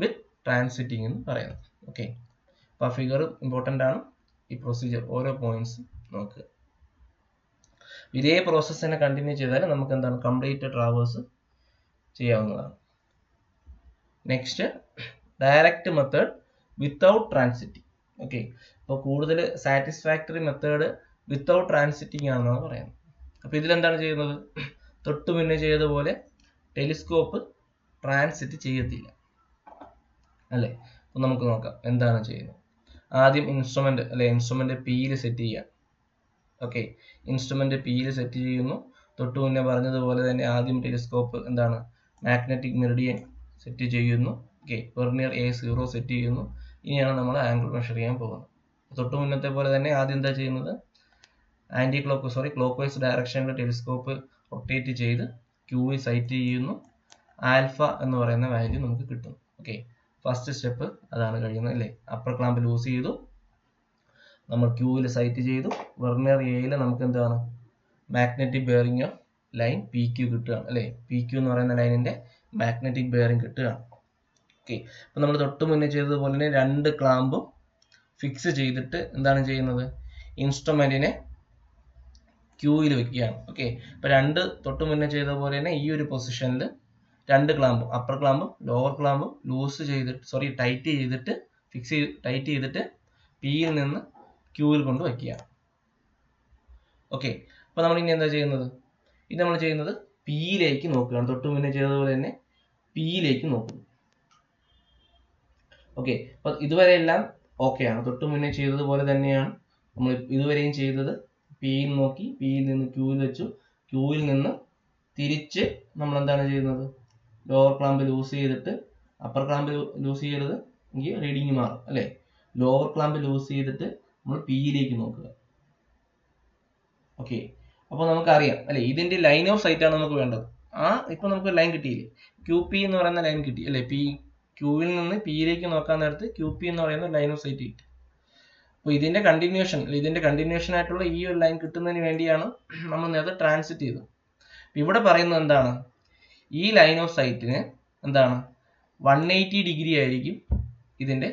വിത്ത് ട്രാൻസിറ്റിംഗ് എന്ന് പറയുന്നത്. ഓക്കെ, അപ്പോൾ ആ ഫിഗർ ഇമ്പോർട്ടൻ്റ് ആണ്. ഈ പ്രൊസീജിയർ ഓരോ പോയിന്റ്സ് നോക്കുക. ഇതേ പ്രോസസ്സ് തന്നെ കണ്ടിന്യൂ ചെയ്താൽ നമുക്ക് എന്താണ് കംപ്ലീറ്റ് ട്രാവേഴ്സ് ചെയ്യാവുന്നതാണ്. Next direct method without transiting. Okay, അപ്പോൾ കൂടുതൽ സാറ്റിസ്ഫാക്ടറി മെത്തേഡ് വിത്തൗട്ട് ട്രാൻസിറ്റിംഗ് ആണെന്നാണ് പറയുന്നത്. അപ്പോൾ ഇതിലെന്താണ് ചെയ്യുന്നത്, തൊട്ടു മുന്നേ ചെയ്തതുപോലെ ടെലിസ്കോപ്പ് ട്രാൻസിറ്റ് ചെയ്യത്തില്ല അല്ലേ. അപ്പോൾ നമുക്ക് നോക്കാം എന്താണ് ചെയ്യുന്നത്. ആദ്യം ഇൻസ്ട്രുമെന്റ് അല്ലെ, ഇൻസ്ട്രുമെന്റ് പിയിൽ സെറ്റ് ചെയ്യാം. ഓക്കെ, ഇൻസ്ട്രുമെന്റ് പിയിൽ സെറ്റ് ചെയ്യുന്നു. തൊട്ടു മുന്നേ പറഞ്ഞതുപോലെ തന്നെ ആദ്യം ടെലിസ്കോപ്പ് എന്താണ് മാഗ്നറ്റിക് മെറിഡിയൻ സെറ്റ് ചെയ്യുന്നു. ഓക്കെ, വെർനിയർ A0 സെറ്റ് ചെയ്യുന്നു. ഇനിയാണ് നമ്മൾ ആംഗിൾ മെഷർ ചെയ്യാൻ പോകുന്നത്. തൊട്ടു മുന്നത്തെ പോലെ തന്നെ ആദ്യം എന്താ ചെയ്യുന്നത്, ക്ലോക്ക് വൈസ് ഡയറക്ഷനിൽ ടെലിസ്കോപ്പ് റൊട്ടേറ്റ് ചെയ്ത് ക്യൂവിൽ സൈറ്റ് ചെയ്യുന്നു. ആൽഫ എന്ന് പറയുന്ന വാല്യൂ നമുക്ക് കിട്ടും. ഓക്കെ, ഫസ്റ്റ് സ്റ്റെപ്പ് അതാണ് കഴിയുന്നത് അല്ലേ. അപ്പർ ക്ലാമ്പ് ലൂസ് ചെയ്തു, നമ്മൾ ക്യൂവിൽ സൈറ്റ് ചെയ്തു. വെർനിയർ എയിൽ നമുക്ക് എന്താണ് magnetic bearing of line PQ കിട്ടുകയാണ് അല്ലേ. PQ എന്ന് പറയുന്ന ലൈനിന്റെ മാഗ്നറ്റിക് ബെയറിംഗ് കിട്ടുകയാണ്. ഓക്കെ, അപ്പോൾ നമ്മൾ തൊട്ട് മുന്നേ ചെയ്തതുപോലെ തന്നെ 2 ക്ലാമ്പും ഫിക്സ് ചെയ്തിട്ട് എന്താണ് ചെയ്യുന്നത്, ഇൻസ്ട്രുമെന്റിനെ ക്യൂവിൽ വെക്കുകയാണ്. ഓക്കെ, അപ്പോൾ തൊട്ട് മുന്നേ ചെയ്ത പോലെ തന്നെ ഈ ഒരു പൊസിഷനിൽ 2 ക്ലാമ്പും അപ്പർ ക്ലാമ്പും ലോവർ ക്ലാമ്പും ടൈറ്റ് ചെയ്തിട്ട് പിയിൽ നിന്ന് ക്യൂവിൽ കൊണ്ട് വയ്ക്കുകയാണ്. ഓക്കെ, അപ്പോൾ നമ്മൾ ഇനി എന്താ ചെയ്യുന്നത്, ഇത് നമ്മൾ ചെയ്യുന്നത് പിയിലേക്ക് നോക്കുകയാണ്. തൊട്ട് മുന്നേ ചെയ്തതുപോലെ തന്നെ പിയിലേക്ക് നോക്കുന്നു. ഓക്കെ, അപ്പോൾ ഇതുവരെ എല്ലാം ഓക്കെയാണ്. തൊട്ട് മുന്നേ ചെയ്തതുപോലെ തന്നെയാണ് നമ്മൾ ഇതുവരെയും ചെയ്തത്. പിയിൽ നോക്കി, പിയിൽ നിന്ന് ക്യൂവിൽ വെച്ചു. ക്യൂവിൽ നിന്ന് തിരിച്ച് നമ്മൾ എന്താണ് ചെയ്യുന്നത്, ലോവർ ക്ലാമ്പ് ലൂസ് ചെയ്തിട്ട്, അപ്പർ ക്ലാമ്പ് ലൂസ് ചെയ്യരുത് എങ്കിൽ റീഡിങ് മാറും അല്ലേ. ലോവർ ക്ലാമ്പ് ലൂസ് ചെയ്തിട്ട് നമ്മൾ പിയിലേക്ക് നോക്കുക. ഓക്കെ, അപ്പോൾ നമുക്കറിയാം അല്ലെ, ഇതിന്റെ ലൈൻ ഓഫ് സൈറ്റ് ആണ് നമുക്ക് വേണ്ടത്. ഇപ്പൊ നമുക്ക് ലൈൻ കിട്ടിയില്ലേ, QP എന്ന് പറയുന്ന ലൈൻ കിട്ടി അല്ലെ. ക്യൂവിൽ നിന്ന് പിയിലേക്ക് നോക്കാൻ നേരത്ത് QP എന്ന് പറയുന്ന ലൈൻ ഓഫ് സൈറ്റ് കിട്ടി. അപ്പോൾ ഇതിന്റെ കണ്ടിന്യൂഷൻ ആയിട്ടുള്ള ഈ ഒരു ലൈൻ കിട്ടുന്നതിന് വേണ്ടിയാണ് നമ്മൾ നേരത്തെ ട്രാൻസിറ്റ് ചെയ്തത്. ഇവിടെ പറയുന്നത് എന്താണ്, ഈ ലൈൻ ഓഫ് സൈറ്റിന് എന്താണ് 180 ഡിഗ്രി ആയിരിക്കും ഇതിന്റെ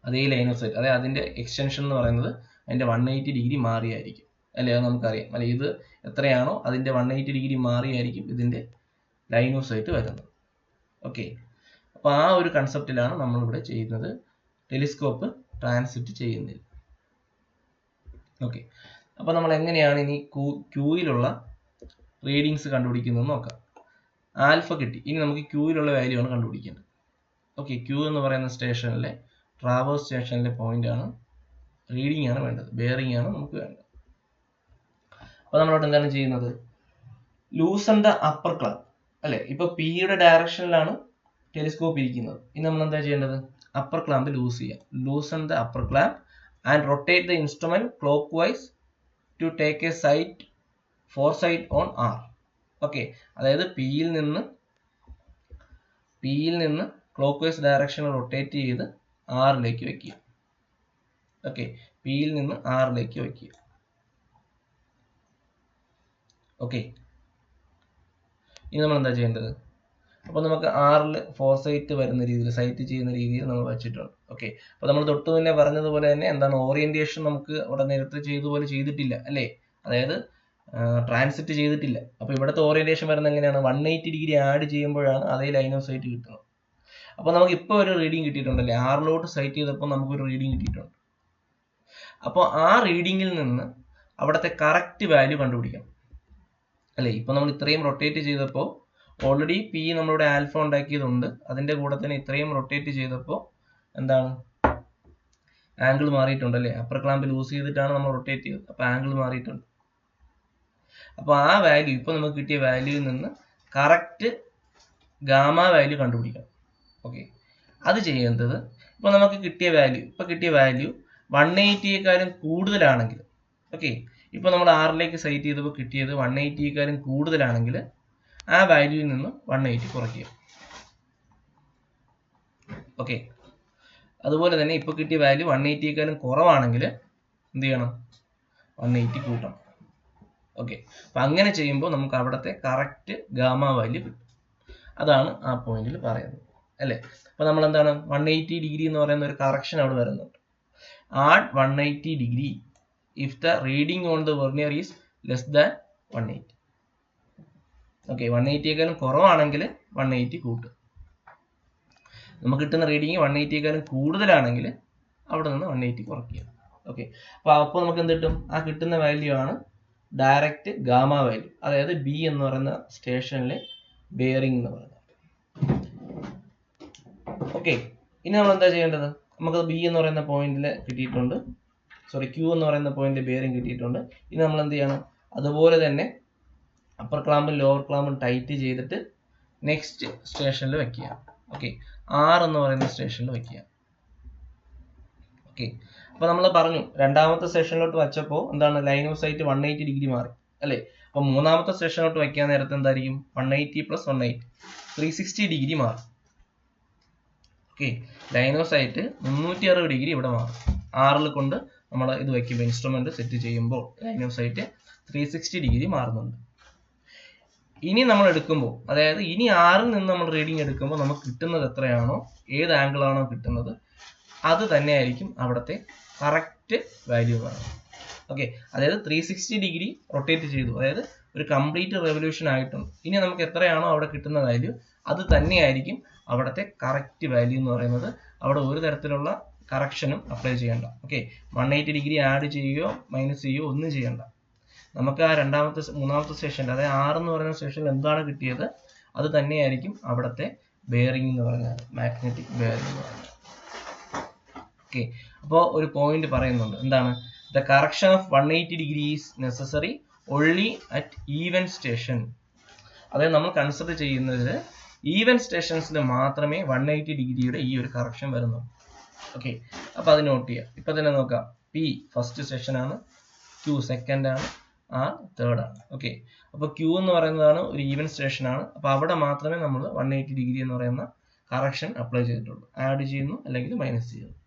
അതേ ലൈൻ ഓഫ് സൈറ്റ്, അതായത് അതിന്റെ എക്സ്റ്റൻഷൻ എന്ന് പറയുന്നത് അതിന്റെ 180 ഡിഗ്രി മാറിയായിരിക്കും അല്ലേ. അത് നമുക്കറിയാം അല്ലെ. ഇത് എത്രയാണോ അതിന്റെ 180 ഡിഗ്രി മാറിയായിരിക്കും ഇതിന്റെ ലൈൻ ഓഫ് സൈറ്റ് വരുന്നത്. ഓക്കെ, അപ്പോൾ ആ ഒരു കൺസെപ്റ്റിലാണ് നമ്മളിവിടെ ചെയ്യുന്നത്, ടെലിസ്കോപ്പ് ട്രാൻസിറ്റ് ചെയ്യുന്നത്. ഓക്കെ, അപ്പോൾ നമ്മൾ എങ്ങനെയാണ് ഇനി ക്യൂയിലുള്ള റീഡിങ്സ് കണ്ടുപിടിക്കുന്നത് നോക്കാം. ആൽഫ കിട്ടി, ഇനി നമുക്ക് ക്യൂയിലുള്ള വാല്യൂ ആണ് കണ്ടുപിടിക്കേണ്ടത്. ഓക്കെ, ക്യൂ എന്ന് പറയുന്ന സ്റ്റേഷനിലെ ട്രാവേഴ്സ് സ്റ്റേഷനിലെ പോയിന്റ് ആണ്, റീഡിംഗ് ആണ് വേണ്ടത്, ബെയറിംഗ് ആണ് നമുക്ക് വേണ്ടത്. അപ്പോൾ നമ്മളോട് എന്താണ് ചെയ്യുന്നത്, ലൂസൺ ദ അപ്പർ ക്ലാമ്പ് അല്ലെ. ഇപ്പൊ പിയുടെ ഡയറക്ഷനിലാണ് ടെലിസ്കോപ്പ് ഇരിക്കുന്നത്. ഇനി നമ്മൾ എന്താ ചെയ്യേണ്ടത്, അപ്പർ ക്ലാമ്പ് ലൂസ് ചെയ്യാം. Loosen the upper clamp and rotate the instrument clockwise to take a foresight on R. Okay, അതായത് പിയിൽ നിന്ന് ക്ലോക്ക് വൈസ് ഡയറക്ഷനിൽ റൊട്ടേറ്റ് ചെയ്ത് ആറിലേക്ക് വെക്കുക. ഓക്കെ, പിയിൽ നിന്ന് ആറിലേക്ക് വെക്കുക. ഓക്കെ, ഇനി നമ്മൾ എന്താ ചെയ്യേണ്ടത്, അപ്പോൾ നമുക്ക് ആറിൽ ഫോർസൈറ്റ് വരുന്ന രീതിയിൽ, സൈറ്റ് ചെയ്യുന്ന രീതിയിൽ നമ്മൾ വെച്ചിട്ടുണ്ട്. ഓക്കെ, അപ്പോൾ നമ്മൾ തൊട്ട് മുന്നേ പറഞ്ഞതുപോലെ തന്നെ എന്താണ് ഓറിയന്റേഷൻ നമുക്ക് ഇവിടെ നേരത്തെ ചെയ്തതുപോലെ ചെയ്തിട്ടില്ല അല്ലേ, അതായത് ട്രാൻസിറ്റ് ചെയ്തിട്ടില്ല. അപ്പോൾ ഇവിടുത്തെ ഓറിയന്റേഷൻ വരുന്നത് എങ്ങനെയാണ്, 180 ഡിഗ്രി ആഡ് ചെയ്യുമ്പോഴാണ് അതേ ലൈൻ ഓഫ് സൈറ്റ് കിട്ടുന്നത്. അപ്പോൾ നമുക്ക് ഇപ്പോൾ ഒരു റീഡിങ് കിട്ടിയിട്ടുണ്ടല്ലേ, ആറിലോട്ട് സൈറ്റ് ചെയ്തപ്പോൾ നമുക്കൊരു റീഡിങ് കിട്ടിയിട്ടുണ്ട്. അപ്പോൾ ആ റീഡിങ്ങിൽ നിന്ന് അവിടുത്തെ കറക്റ്റ് വാല്യൂ കണ്ടുപിടിക്കണം അല്ലേ. ഇപ്പോൾ നമ്മൾ ഇത്രയും റൊട്ടേറ്റ് ചെയ്തപ്പോൾ ഓൾറെഡി പി നമ്മളുടെ ആൽഫ ഉണ്ടാക്കിയതുണ്ട്, അതിന്റെ കൂടെ തന്നെ ഇത്രയും റൊട്ടേറ്റ് ചെയ്തപ്പോൾ എന്താണ് ആംഗിൾ മാറിയിട്ടുണ്ട് അല്ലേ. അപ്പർ ക്ലാമ്പ് ലൂസ് ചെയ്തിട്ടാണ് നമ്മൾ റൊട്ടേറ്റ് ചെയ്തത്, അപ്പോൾ ആംഗിൾ മാറിയിട്ടുണ്ട്. അപ്പോൾ ആ വാല്യൂ, ഇപ്പോൾ നമുക്ക് കിട്ടിയ വാല്യൂവിൽ നിന്ന് കറക്റ്റ് ഗാമ വാല്യൂ കണ്ടുപിടിക്കണം. ഓക്കെ, അത് ചെയ്യുന്നത് ഇപ്പോൾ നമുക്ക് കിട്ടിയ വാല്യൂ 180യേക്കാളും കൂടുതലാണെങ്കിൽ, ഓക്കെ, ഇപ്പോൾ നമ്മൾ ആറിലേക്ക് സൈറ്റ് ചെയ്തപ്പോൾ കിട്ടിയത് 180യേക്കാളും കൂടുതലാണെങ്കിൽ ആ വാല്യൂവിൽ നിന്ന് 180 കുറയ്ക്കുക. ഓക്കെ, അതുപോലെ തന്നെ ഇപ്പോൾ കിട്ടിയ വാല്യൂ 180യേക്കാളും കുറവാണെങ്കിൽ എന്ത് ചെയ്യണം? 180 കൂട്ടണം. ഓക്കെ, അപ്പം അങ്ങനെ ചെയ്യുമ്പോൾ നമുക്ക് അവിടുത്തെ കറക്റ്റ് ഗാമ വാല്യൂ കിട്ടും. അതാണ് ആ പോയിന്റിൽ പറയുന്നത് അല്ലേ. അപ്പം നമ്മൾ എന്താണ് 180 ഡിഗ്രി എന്ന് പറയുന്ന ഒരു കറക്ഷൻ അവിടെ വരുന്നുണ്ട്. Add 180 degree if the reading on the vernier is less than 180. Okay, 180യേക്കാളും കുറവാണെങ്കിൽ 180 കൂട്ടുക. നമുക്ക് കിട്ടുന്ന റീഡിങ് 180യേക്കാളും കൂടുതലാണെങ്കിൽ അവിടെ നിന്ന് 180 കുറയ്ക്കുക. ഓക്കെ, അപ്പോൾ നമുക്ക് എന്ത് കിട്ടും? ആ കിട്ടുന്ന വാല്യൂ ആണ് ഡയറക്റ്റ് ഗാമ വാല്യൂ, അതായത് ബി എന്ന് പറയുന്ന സ്റ്റേഷനിലെ ബെയറിംഗ് എന്ന് പറയുന്നത്. ഓക്കെ, ഇനി നമ്മൾ എന്താ ചെയ്യേണ്ടത്? നമുക്ക് ബി എന്ന് പറയുന്ന പോയിന്റിൽ കിട്ടിയിട്ടുണ്ട്, സോറി ക്യൂ എന്ന് പറയുന്ന പോയിന്റിൽ ബെയറിംഗ് കിട്ടിയിട്ടുണ്ട്. ഇനി നമ്മൾ എന്ത് ചെയ്യണം? അതുപോലെ തന്നെ അപ്പർ ക്ലാമ്പും ലോവർ ക്ലാമ്പും ടൈറ്റ് ചെയ്തിട്ട് നെക്സ്റ്റ് സ്റ്റേഷനിൽ വെക്കുക. ഓക്കെ, ആർ എന്ന് പറയുന്ന സ്റ്റേഷനിൽ വെക്കുക. ഓക്കെ, അപ്പോൾ നമ്മൾ പറഞ്ഞു രണ്ടാമത്തെ സ്റ്റേഷനിലോട്ട് വെച്ചപ്പോൾ എന്താണ്? ലൈൻ ഓഫ് സൈറ്റ് 180 ഡിഗ്രി മാറി അല്ലേ. അപ്പോൾ മൂന്നാമത്തെ സ്റ്റേഷനിലോട്ട് വയ്ക്കാൻ നേരത്തെ എന്തായിരിക്കും? 180 + 180 360 ഡിഗ്രി മാറും. Okay, line of sight 360 degree ഇവിടെ മാറും. ആറിൽ കൊണ്ട് നമ്മൾ ഇത് വയ്ക്കുമ്പോൾ ഇൻസ്ട്രുമെന്റ് സെറ്റ് ചെയ്യുമ്പോൾ ലൈൻ ഓഫ് സൈറ്റ് 360 ഡിഗ്രി മാറുന്നുണ്ട്. ഇനി നമ്മൾ എടുക്കുമ്പോൾ, അതായത് ഇനി ആറിൽ നിന്ന് നമ്മൾ റീഡിങ് എടുക്കുമ്പോൾ നമുക്ക് കിട്ടുന്നത് എത്രയാണോ, ഏത് ആംഗിൾ ആണോ കിട്ടുന്നത്, അത് തന്നെയായിരിക്കും അവിടുത്തെ കറക്റ്റ് വാല്യൂ പറയുന്നത്. ഓക്കെ, അതായത് 360 ഡിഗ്രി റൊട്ടേറ്റ് ചെയ്തു, അതായത് ഒരു കംപ്ലീറ്റ് റെവല്യൂഷൻ ആയിട്ടുണ്ട്. ഇനി നമുക്ക് എത്രയാണോ അവിടെ കിട്ടുന്ന വാല്യൂ, അത് തന്നെയായിരിക്കും അവിടുത്തെ കറക്റ്റ് വാല്യൂ എന്ന് പറയുന്നത്. അവിടെ ഒരു തരത്തിലുള്ള കറക്ഷനും അപ്ലൈ ചെയ്യേണ്ട. ഓക്കെ, 180 ഡിഗ്രി ആഡ് ചെയ്യുകയോ മൈനസ് ചെയ്യുകയോ ഒന്നും ചെയ്യേണ്ട. നമുക്ക് ആ മൂന്നാമത്തെ സ്റ്റേഷനിൽ, അതായത് 6 എന്ന് പറയുന്ന സ്റ്റേഷനിൽ എന്താണ് കിട്ടിയത്, അത് തന്നെയായിരിക്കും അവിടുത്തെ ബെയറിംഗ് എന്ന് പറയുന്നത്, മാഗ്നറ്റിക് ബെയറിംഗ് എന്ന് പറയുന്നത്. ഓക്കെ, അപ്പോൾ ഒരു പോയിന്റ് പറയുന്നുണ്ട്, എന്താണ്? The correction of 180 degree is necessary only at even station. അതായത് നമ്മൾ കൺസിഡർ ചെയ്യുന്നത് ഈവൻ സ്റ്റേഷൻസിൽ മാത്രമേ 180 ഡിഗ്രിയുടെ ഈ ഒരു കറക്ഷൻ വരുന്നുള്ളൂ. ഓക്കെ, അപ്പോൾ അത് നോട്ട് ചെയ്യാം. ഇപ്പം തന്നെ നോക്കാം. പി ഫസ്റ്റ് സ്റ്റേഷൻ ആണ്, ക്യൂ സെക്കൻഡ് ആണ്, ആർ തേർഡ് ആണ്. ഓക്കെ, അപ്പോൾ ക്യൂ എന്ന് പറയുന്നതാണ് ഒരു ഈവൻ സ്റ്റേഷൻ ആണ്. അപ്പോൾ അവിടെ മാത്രമേ നമ്മൾ 180 ഡിഗ്രി എന്ന് പറയുന്ന കറക്ഷൻ അപ്ലൈ ചെയ്തിട്ടുള്ളൂ. ആഡ് ചെയ്യുന്നു അല്ലെങ്കിൽ മൈനസ് ചെയ്യുന്നു.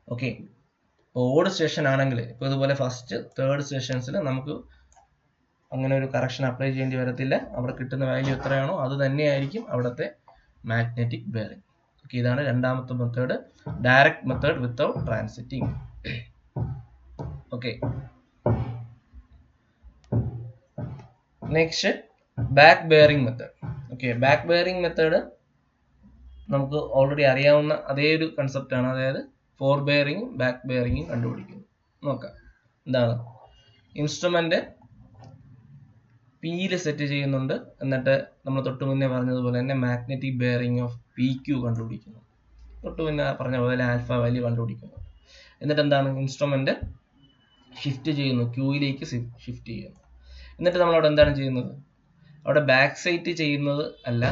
ഓക്കെ, ഓഡ് സ്റ്റേഷൻ ആണെങ്കിൽ ഇപ്പോൾ ഇതുപോലെ ഫസ്റ്റ് തേർഡ് സ്റ്റേഷൻസിൽ നമുക്ക് അങ്ങനെ ഒരു കറക്ഷൻ അപ്ലൈ ചെയ്യേണ്ടി വരത്തില്ല. അവിടെ കിട്ടുന്ന വാല്യൂ എത്രയാണോ അത് തന്നെയായിരിക്കും അവിടുത്തെ മാഗ്നറ്റിക് ബെയറിംഗ്. ഓക്കെ, ഇതാണ് രണ്ടാമത്തെ method, direct method without transiting. Okay, next back bearing method. Okay, back bearing method നമുക്ക് ഓൾറെഡി അറിയാവുന്ന അതേ ഒരു കൺസെപ്റ്റ് ആണ്. അതായത് ഫോർ ബെയറിംഗും ബാക്ക് ബെയറിംഗും കണ്ടുപിടിക്കുന്നു. നോക്കാം എന്താണ്. ഇൻസ്ട്രുമെന്റ് പിയിൽ സെറ്റ് ചെയ്യുന്നുണ്ട്, എന്നിട്ട് നമ്മൾ തൊട്ട് മുന്നേ പറഞ്ഞതുപോലെ തന്നെ മാഗ്നറ്റിക് ബെയറിംഗ് ഓഫ് PQ കണ്ടുപിടിക്കുന്നു. തൊട്ട് മുന്നേ പറഞ്ഞ പോലെ ആൽഫ വാല്യൂ കണ്ടുപിടിക്കുന്നു. എന്നിട്ട് എന്താണ്? ഇൻസ്ട്രുമെന്റ് ഷിഫ്റ്റ് ചെയ്യുന്നു, ക്യൂയിലേക്ക് ഷിഫ്റ്റ് ചെയ്യുന്നു. എന്നിട്ട് നമ്മളവിടെ എന്താണ് ചെയ്യുന്നത്? അവിടെ ബാക്ക് സൈറ്റ് ചെയ്യുന്നത് അല്ല,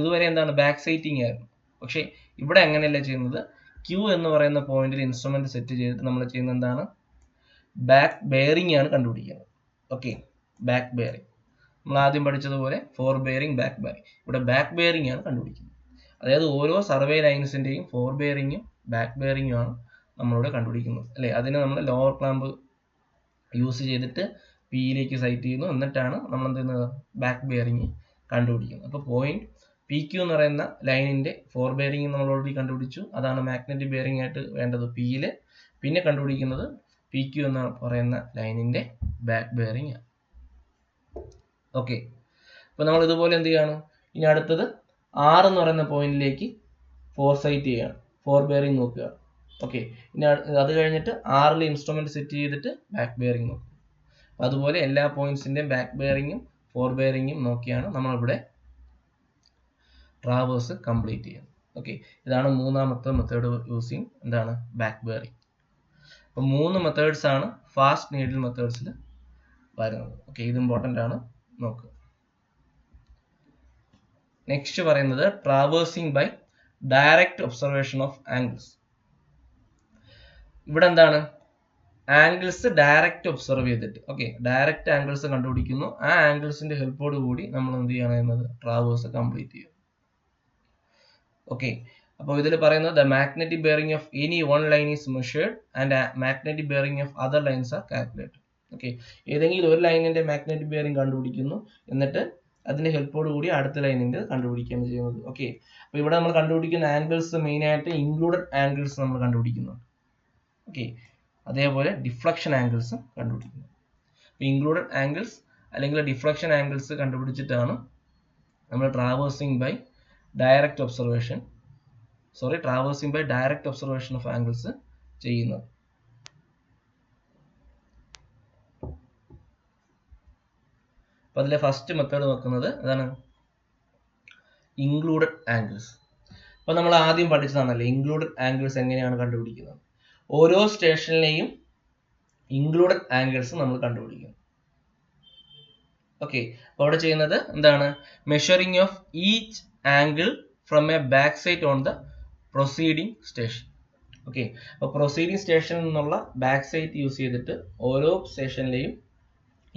ഇതുവരെ എന്താണ്? ബാക്ക് സൈറ്റിംഗ് ആയിരുന്നു. പക്ഷേ ഇവിടെ അങ്ങനെയല്ല ചെയ്യുന്നത്. ക്യൂ എന്ന് പറയുന്ന പോയിന്റിൽ ഇൻസ്ട്രുമെന്റ് സെറ്റ് ചെയ്തിട്ട് നമ്മൾ ചെയ്യുന്നത് എന്താണ്? ബാക്ക് ബെയറിംഗ് ആണ് കണ്ടുപിടിക്കുന്നത്. ഓക്കെ, ബാക്ക് ബെയറിംഗ് നമ്മൾ ആദ്യം പഠിച്ചതുപോലെ ഫോർ ബെയറിംഗ്, ബാക്ക് ബെയറിംഗ്. ഇവിടെ ബാക്ക് ബെയറിംഗ് ആണ് കണ്ടുപിടിക്കുന്നത്. അതായത് ഓരോ സർവേ ലൈൻസിന്റെയും ഫോർ ബെയറിംഗും ബാക്ക് ബെയറിംഗും ആണ് നമ്മളിവിടെ കണ്ടുപിടിക്കുന്നത് അല്ലേ. അതിന് നമ്മൾ ലോവർ ക്ലാമ്പ് യൂസ് ചെയ്തിട്ട് പിയിലേക്ക് സൈറ്റ് ചെയ്യുന്നു, എന്നിട്ടാണ് നമ്മൾ എന്ത് ചെയ്യുന്നത്? ബാക്ക് ബെയറിംഗ് കണ്ടുപിടിക്കുന്നത്. അപ്പോൾ പോയിന്റ് PQ എന്ന് പറയുന്ന ലൈനിന്റെ ഫോർ ബെയറിംഗ് നമ്മൾ ഓൾറെഡി കണ്ടുപിടിച്ചു. അതാണ് മാഗ്നറ്റിക് ബെയറിംഗ് ആയിട്ട് വേണ്ടത് പിയിൽ. പിന്നെ കണ്ടുപിടിക്കുന്നത് PQ എന്ന് പറയുന്ന ലൈനിന്റെ ബാക്ക് ബെയറിംഗ് ആണ്. ഓക്കെ, അപ്പോൾ നമ്മൾ ഇതുപോലെ എന്ത് ചെയ്യാണ്? ഇനി അടുത്തത് 6 എന്ന് പറയുന്ന പോയിന്റിലേക്ക് ഫോർ സൈറ്റ് ചെയ്യാണ്, ഫോർ ബെയറിംഗ് നോക്കുക. ഓക്കെ, ഇനി അത് കഴിഞ്ഞിട്ട് 6ൽ ഇൻസ്ട്രുമെന്റ് സെറ്റ് ചെയ്തിട്ട് ബാക്ക് ബെയറിംഗ് നോക്കുക. അപ്പോൾ അതുപോലെ എല്ലാ പോയിന്റ്സിന്റെയും ബാക്ക് ബെയറിംഗും ഫോർ ബെയറിംഗും നോക്കിയാണ് നമ്മളിവിടെ ട്രാവേഴ്സ് കംപ്ലീറ്റ് ചെയ്യുന്നത്. ഓക്കെ, ഇതാണ് മൂന്നാമത്തെ മെത്തേഡ് യൂസിങ് എന്താണ്? Back bearing. അപ്പോൾ 3 മെത്തേഡ്സ് ആണ് ഫാസ്റ്റ് നീഡിൽ മെത്തേഡ്സിൽ വരുന്നത്. ഓക്കെ, ഇത് ഇമ്പോർട്ടൻ്റ് ആണ്, നോക്കുക. നെക്സ്റ്റ് പറയുന്നത് traversing by direct observation of angles. ഇവിടെ എന്താണ്? ആംഗിൾസ് ഡയറക്റ്റ് ഒബ്സർവ് ചെയ്തിട്ട്, ഓക്കെ, ഡയറക്റ്റ് ആംഗിൾസ് കണ്ടുപിടിക്കുന്നു. ആ ആംഗിൾസിന്റെ ഹെൽപ്പോട് കൂടി നമ്മൾ എന്ത് ചെയ്യണം എന്നത് ട്രാവേഴ്സ് കംപ്ലീറ്റ് ചെയ്യും. ഓക്കെ, അപ്പോൾ ഇതിൽ പറയുന്നത് the magnetic bearing of any one line is measured and magnetic bearing of other lines are calculated. Okay, ഏതെങ്കിലും ഒരു ലൈനിന്റെ മാഗ്നറ്റിക് ബെയറിംഗ് കണ്ടുപിടിക്കുന്നു, എന്നിട്ട് അതിന്റെ ഹെൽപ്പോട് കൂടി അടുത്ത ലൈനിന്റെ കണ്ടുപിടിക്കുകയാണ് ചെയ്യുന്നത്. ഓക്കെ, അപ്പോൾ ഇവിടെ നമ്മൾ കണ്ടുപിടിക്കുന്ന ആംഗിൾസ് മെയിൻ ആയിട്ട് ഇൻക്ലൂഡഡ് ആംഗിൾസ് നമ്മൾ കണ്ടുപിടിക്കുന്നുണ്ട്. ഓക്കെ, അതേപോലെ ഡിഫ്ലക്ഷൻ ആംഗിൾസും കണ്ടുപിടിക്കുന്നു. അപ്പോൾ ഇൻക്ലൂഡഡ് ആംഗിൾസ് അല്ലെങ്കിൽ ഡിഫ്ലക്ഷൻ ആംഗിൾസ് കണ്ടുപിടിച്ചിട്ടാണ് നമ്മൾ traversing by direct observation of angles ചെയ്യുന്നത്. അപ്പോൾ അതിലെ ഫസ്റ്റ് മെത്തേഡ് നോക്കുന്നത് അതാണ് ഇൻക്ലൂഡഡ് ആംഗിൾസ്. അപ്പോൾ നമ്മൾ ആദ്യം പഠിച്ചതാണല്ലോ ഇൻക്ലൂഡഡ് ആംഗിൾസ് എങ്ങനെയാണ് കണ്ടുപിടിക്കുന്നത്. ഓരോ സ്റ്റേഷനിലെയും ഇൻക്ലൂഡഡ് ആംഗിൾസ് നമ്മൾ കണ്ടുപിടിക്കുന്നു. ഓക്കെ, അപ്പോൾ അവിടെ ചെയ്യുന്നത് എന്താണ്, measuring of each angle from a back side on the proceeding station. Okay, അപ്പോൾ പ്രൊസീഡിംഗ് സ്റ്റേഷനിൽ നിന്നുള്ള ബാക്ക് സൈഡ് യൂസ് ചെയ്തിട്ട് ഓരോ സ്റ്റേഷനിലെയും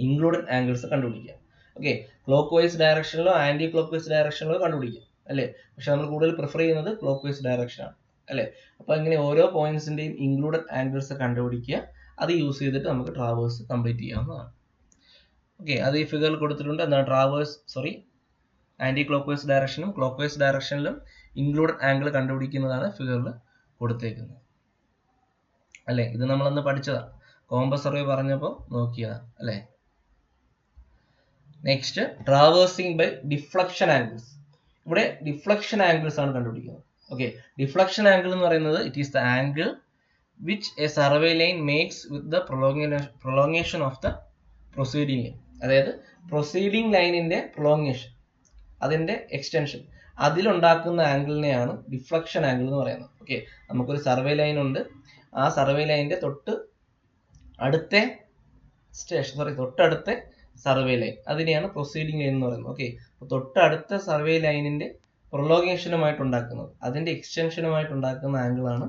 ഇൻക്ലൂഡഡ് ആംഗിൾസ് കണ്ടുപിടിക്കുക. ഓക്കെ, ക്ലോക്ക് വൈസ് ഡയറക്ഷനിലോ ആന്റി ക്ലോക്ക് വൈസ് ഡയറക്ഷനിലോ കണ്ടുപിടിക്കാം അല്ലേ, പക്ഷെ നമ്മൾ കൂടുതൽ പ്രിഫർ ചെയ്യുന്നത് ക്ലോക്ക് വൈസ് ഡയറക്ഷൻ ആണ് അല്ലേ. അപ്പോൾ ഇങ്ങനെ ഓരോ പോയിന്റ്സിന്റെയും ഇൻക്ലൂഡഡ് ആംഗിൾസ് കണ്ടുപിടിക്കുക, അത് യൂസ് ചെയ്തിട്ട് നമുക്ക് ട്രാവേഴ്സ് കംപ്ലീറ്റ് ചെയ്യാവുന്നതാണ്. ഓക്കെ, അത് ഈ ഫിഗറിൽ കൊടുത്തിട്ടുണ്ട്. എന്താണ് ആന്റി ക്ലോക്ക് വൈസ് ഡയറക്ഷനും ക്ലോക്ക് വൈസ് ഡയറക്ഷനിലും ഇൻക്ലൂഡഡ് ആംഗിൾ കണ്ടുപിടിക്കുന്നതാണ് ഫിഗറിൽ കൊടുത്തേക്കുന്നത് അല്ലേ. ഇത് നമ്മളന്ന് പഠിച്ചതാണ്, കോമ്പസ് സർവേ പറഞ്ഞപ്പോൾ നോക്കിയതാണ് അല്ലേ. Next traversing by deflection angles. ഇവിടെ ഡിഫ്ലക്ഷൻ ആംഗിൾസ് ആണ് കണ്ടുപിടിക്കുന്നത്. ഓക്കെ, ഡിഫ്ലക്ഷൻ ആംഗിൾ എന്ന് പറയുന്നത് it is the angle which a survey line makes with the prolongation of the proceeding line. അതായത് പ്രൊസീഡിംഗ് ലൈനിന്റെ പ്രൊലോങ്ങേഷൻ, അതിന്റെ എക്സ്റ്റൻഷൻ, അതിലുണ്ടാക്കുന്ന ആംഗിളിനെയാണ് ഡിഫ്ലക്ഷൻ ആംഗിൾ എന്ന് പറയുന്നത്. ഓക്കെ, നമുക്കൊരു സർവേ ലൈൻ ഉണ്ട്, ആ സർവേ ലൈനിന്റെ തൊട്ടടുത്ത സർവേ ലൈൻ, അതിനെയാണ് പ്രൊസീഡിംഗ് ലൈൻ എന്ന് പറയുന്നത്. ഓക്കെ, തൊട്ടടുത്ത സർവേ ലൈനിന്റെ പ്രൊലോഗേഷനുമായിട്ട് ഉണ്ടാക്കുന്നത്, അതിന്റെ എക്സ്റ്റൻഷനുമായിട്ട് ഉണ്ടാക്കുന്ന ആംഗിൾ ആണ്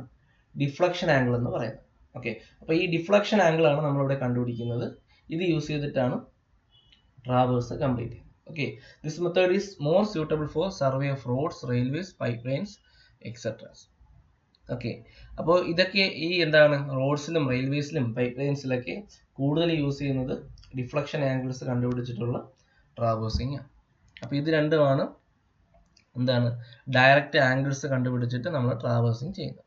ഡിഫ്ലക്ഷൻ ആംഗിൾ എന്ന് പറയുന്നത്. ഓക്കെ, അപ്പോൾ ഈ ഡിഫ്ലക്ഷൻ ആംഗിൾ ആണ് നമ്മളിവിടെ കണ്ടുപിടിക്കുന്നത്. ഇത് യൂസ് ചെയ്തിട്ടാണ് ട്രാവേഴ്സ് കംപ്ലീറ്റ് ചെയ്യുന്നത്. Okay, this method is more suitable for survey of roads, railways, pipelines etcetera. Okay, അപ്പോൾ ഇതൊക്കെ ഈ റോഡ്സിലും റെയിൽവേസിലും പൈപ്പ് ലൈൻസിലൊക്കെ കൂടുതൽ യൂസ് ചെയ്യുന്നത് ഡിഫ്ലക്ഷൻ ആംഗിൾസ് കണ്ടുപിടിച്ചിട്ടുള്ള ട്രാവേഴ്സിംഗ് ആണ്. അപ്പോൾ ഇത് രണ്ടുമാണ് ഡയറക്റ്റ് ആംഗിൾസ് കണ്ടുപിടിച്ചിട്ട് നമ്മൾ ട്രാവേഴ്സിംഗ് ചെയ്യുന്നത്.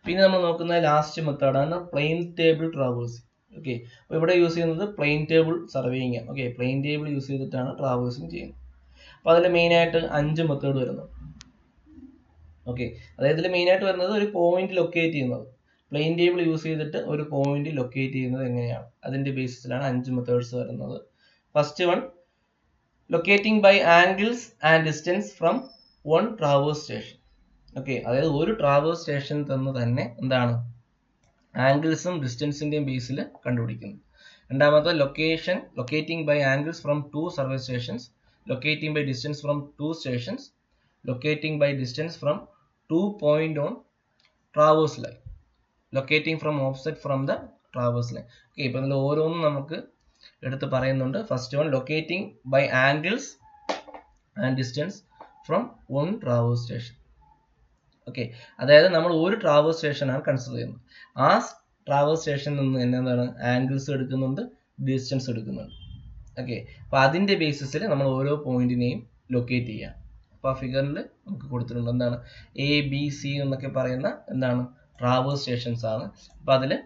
പിന്നെ നമ്മൾ നോക്കുന്ന ലാസ്റ്റ് മെത്തേഡാണ് പ്ലെയിൻ ടേബിൾ ട്രാവേഴ്സിംഗ്. ഓക്കെ, അപ്പോൾ ഇവിടെ യൂസ് ചെയ്യുന്നത് പ്ലെയിൻ ടേബിൾ സർവേയിങ് ആണ്. ഓക്കെ, പ്ലെയിൻ ടേബിൾ യൂസ് ചെയ്തിട്ടാണ് ട്രാവേഴ്സിംഗ് ചെയ്യുന്നത്. അപ്പോൾ അതിൽ മെയിനായിട്ട് 5 മെത്തേഡ് വരുന്നത്. ഓക്കെ, അതായത് ഇതിൽ മെയിനായിട്ട് വരുന്നത് ഒരു പോയിന്റ് ലൊക്കേറ്റ് ചെയ്യുന്നത്, പ്ലെയിൻ ടേബിൾ യൂസ് ചെയ്തിട്ട് ഒരു പോയിന്റ് ലൊക്കേറ്റ് ചെയ്യുന്നത് എങ്ങനെയാണ്, അതിന്റെ ബേസിസിലാണ് 5 മെത്തേഡ്സ് വരുന്നത്. First one, locating by angles and distance from one traverse station. Okay, അതായത് ഒരു ട്രാവേഴ്സ് സ്റ്റേഷനിൽ നിന്ന് തന്നെ ആംഗിൾസും ഡിസ്റ്റൻസിന്റെയും ബേസിൽ കണ്ടുപിടിക്കുന്നു. രണ്ടാമത്തെ locating by angles from 2 survey stations, locating by distance from 2 stations, locating by distance from 2 point on traverse line, locating from offset from the traverse line. Okay, ഇപ്പൊ ഇതിൽ ഓരോന്നും നമുക്ക് എടുത്ത് പറയുന്നുണ്ട്. First one, locating by angles and distance from one traverse station. Okay, അതായത് നമ്മൾ ഒരു ട്രാവേഴ്സ് സ്റ്റേഷനാണ് കൺസിഡർ ചെയ്യുന്നത്. ആ ട്രാവേഴ്സ് സ്റ്റേഷനിൽ നിന്ന് എന്താണ് ആംഗിൾസ് എടുക്കുന്നുണ്ട്, ഡിസ്റ്റൻസ് എടുക്കുന്നുണ്ട്. ഓക്കെ, അപ്പൊ അതിന്റെ ബേസിസിൽ നമ്മൾ ഓരോ പോയിന്റിനെയും ലൊക്കേറ്റ് ചെയ്യാം. അപ്പൊ ആ ഫിഗറിൽ നമുക്ക് കൊടുത്തിട്ടുണ്ട് ABC എന്നൊക്കെ പറയുന്ന ട്രാവേഴ്സ് സ്റ്റേഷൻസ് ആണ്. അപ്പൊ അതില്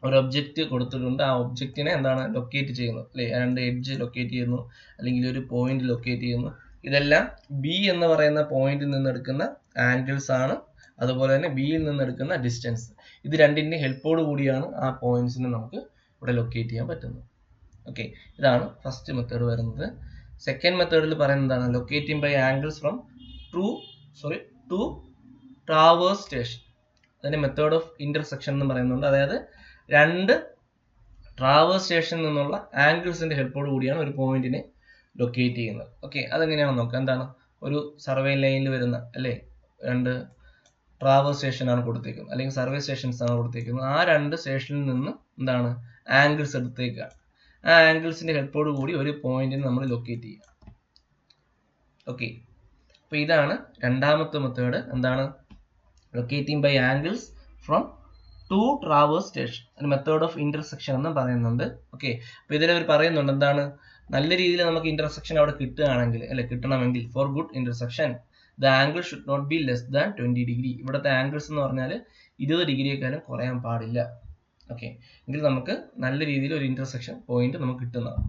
ഒരു ഒബ്ജക്റ്റ് കൊടുത്തിട്ടുണ്ട്, ആ ഒബ്ജക്റ്റിനെ ലൊക്കേറ്റ് ചെയ്യുന്നത് അല്ലെ, 2 എഡ്ജ് ലൊക്കേറ്റ് ചെയ്യുന്നു, അല്ലെങ്കിൽ ഒരു പോയിന്റ് ലൊക്കേറ്റ് ചെയ്യുന്നു. ഇതെല്ലാം B എന്ന് പറയുന്ന പോയിന്റിൽ നിന്ന് എടുക്കുന്ന ആംഗിൾസ് ആണ്, അതുപോലെ തന്നെ ബിയിൽ നിന്ന് എടുക്കുന്ന ഡിസ്റ്റൻസ്. ഇത് രണ്ടിന്റെ ഹെൽപ്പോട് കൂടിയാണ് ആ പോയിന്റ്സിനെ നമുക്ക് ഇവിടെ ലൊക്കേറ്റ് ചെയ്യാൻ പറ്റുന്നത്. ഓക്കെ, ഇതാണ് ഫസ്റ്റ് മെത്തേഡ് വരുന്നത്. സെക്കൻഡ് മെത്തേഡിൽ പറയുന്നത് locating by angles from two traverse station. അതിന്റെ മെത്തേഡ് ഓഫ് ഇന്റർസെക്ഷൻ എന്ന് പറയുന്നുണ്ട്. അതായത് 2 ട്രാവേഴ്സ് സ്റ്റേഷനിൽ നിന്നുള്ള ആംഗിൾസിന്റെ ഹെൽപ്പോട് കൂടിയാണ് ഒരു പോയിന്റിനെ ലൊക്കേറ്റ് ചെയ്യുന്നത്. ഓക്കെ, അതെങ്ങനെയാണെന്ന് നോക്കാം. ഒരു സർവേ ലൈനിൽ വരുന്ന 2 ട്രാവേഴ്സ് സ്റ്റേഷൻ ആണ് കൊടുത്തേക്കുന്നത്, അല്ലെങ്കിൽ സർവേ സ്റ്റേഷൻസ് ആണ് കൊടുത്തേക്കുന്നത്. ആ 2 സ്റ്റേഷനിൽ നിന്ന് ആംഗിൾസ് എടുത്തേക്കുക. ആ ആംഗിൾസിന്റെ ഹെൽപ്പോട് കൂടി ഒരു പോയിന്റിനെ നമ്മൾ ലൊക്കേറ്റ് ചെയ്യുക. ഓക്കെ, അപ്പൊ ഇതാണ് രണ്ടാമത്തെ method. Locating by angles from two traverse station, ഒരു മെത്തേഡ് ഓഫ് ഇന്റർസെക്ഷൻ എന്ന് പറയുന്നുണ്ട്. ഓക്കെ, അപ്പോൾ ഇതിൽ അവർ പറയുന്നുണ്ട് എന്താണ്, നല്ല രീതിയിൽ നമുക്ക് ഇന്റർസെക്ഷൻ അവിടെ കിട്ടുകയാണെങ്കിൽ, അല്ലെ കിട്ടണമെങ്കിൽ, for good intersection the angle should not be less than 20 degree. ഇവിടുത്തെ ആംഗിൾസ് എന്ന് പറഞ്ഞാൽ 20 ഡിഗ്രിയേക്കാളും കുറയാൻ പാടില്ല. ഓക്കെ, എങ്കിൽ നമുക്ക് നല്ല രീതിയിൽ ഒരു ഇന്റർസെക്ഷൻ പോയിന്റ് നമുക്ക് കിട്ടുന്നതാണ്.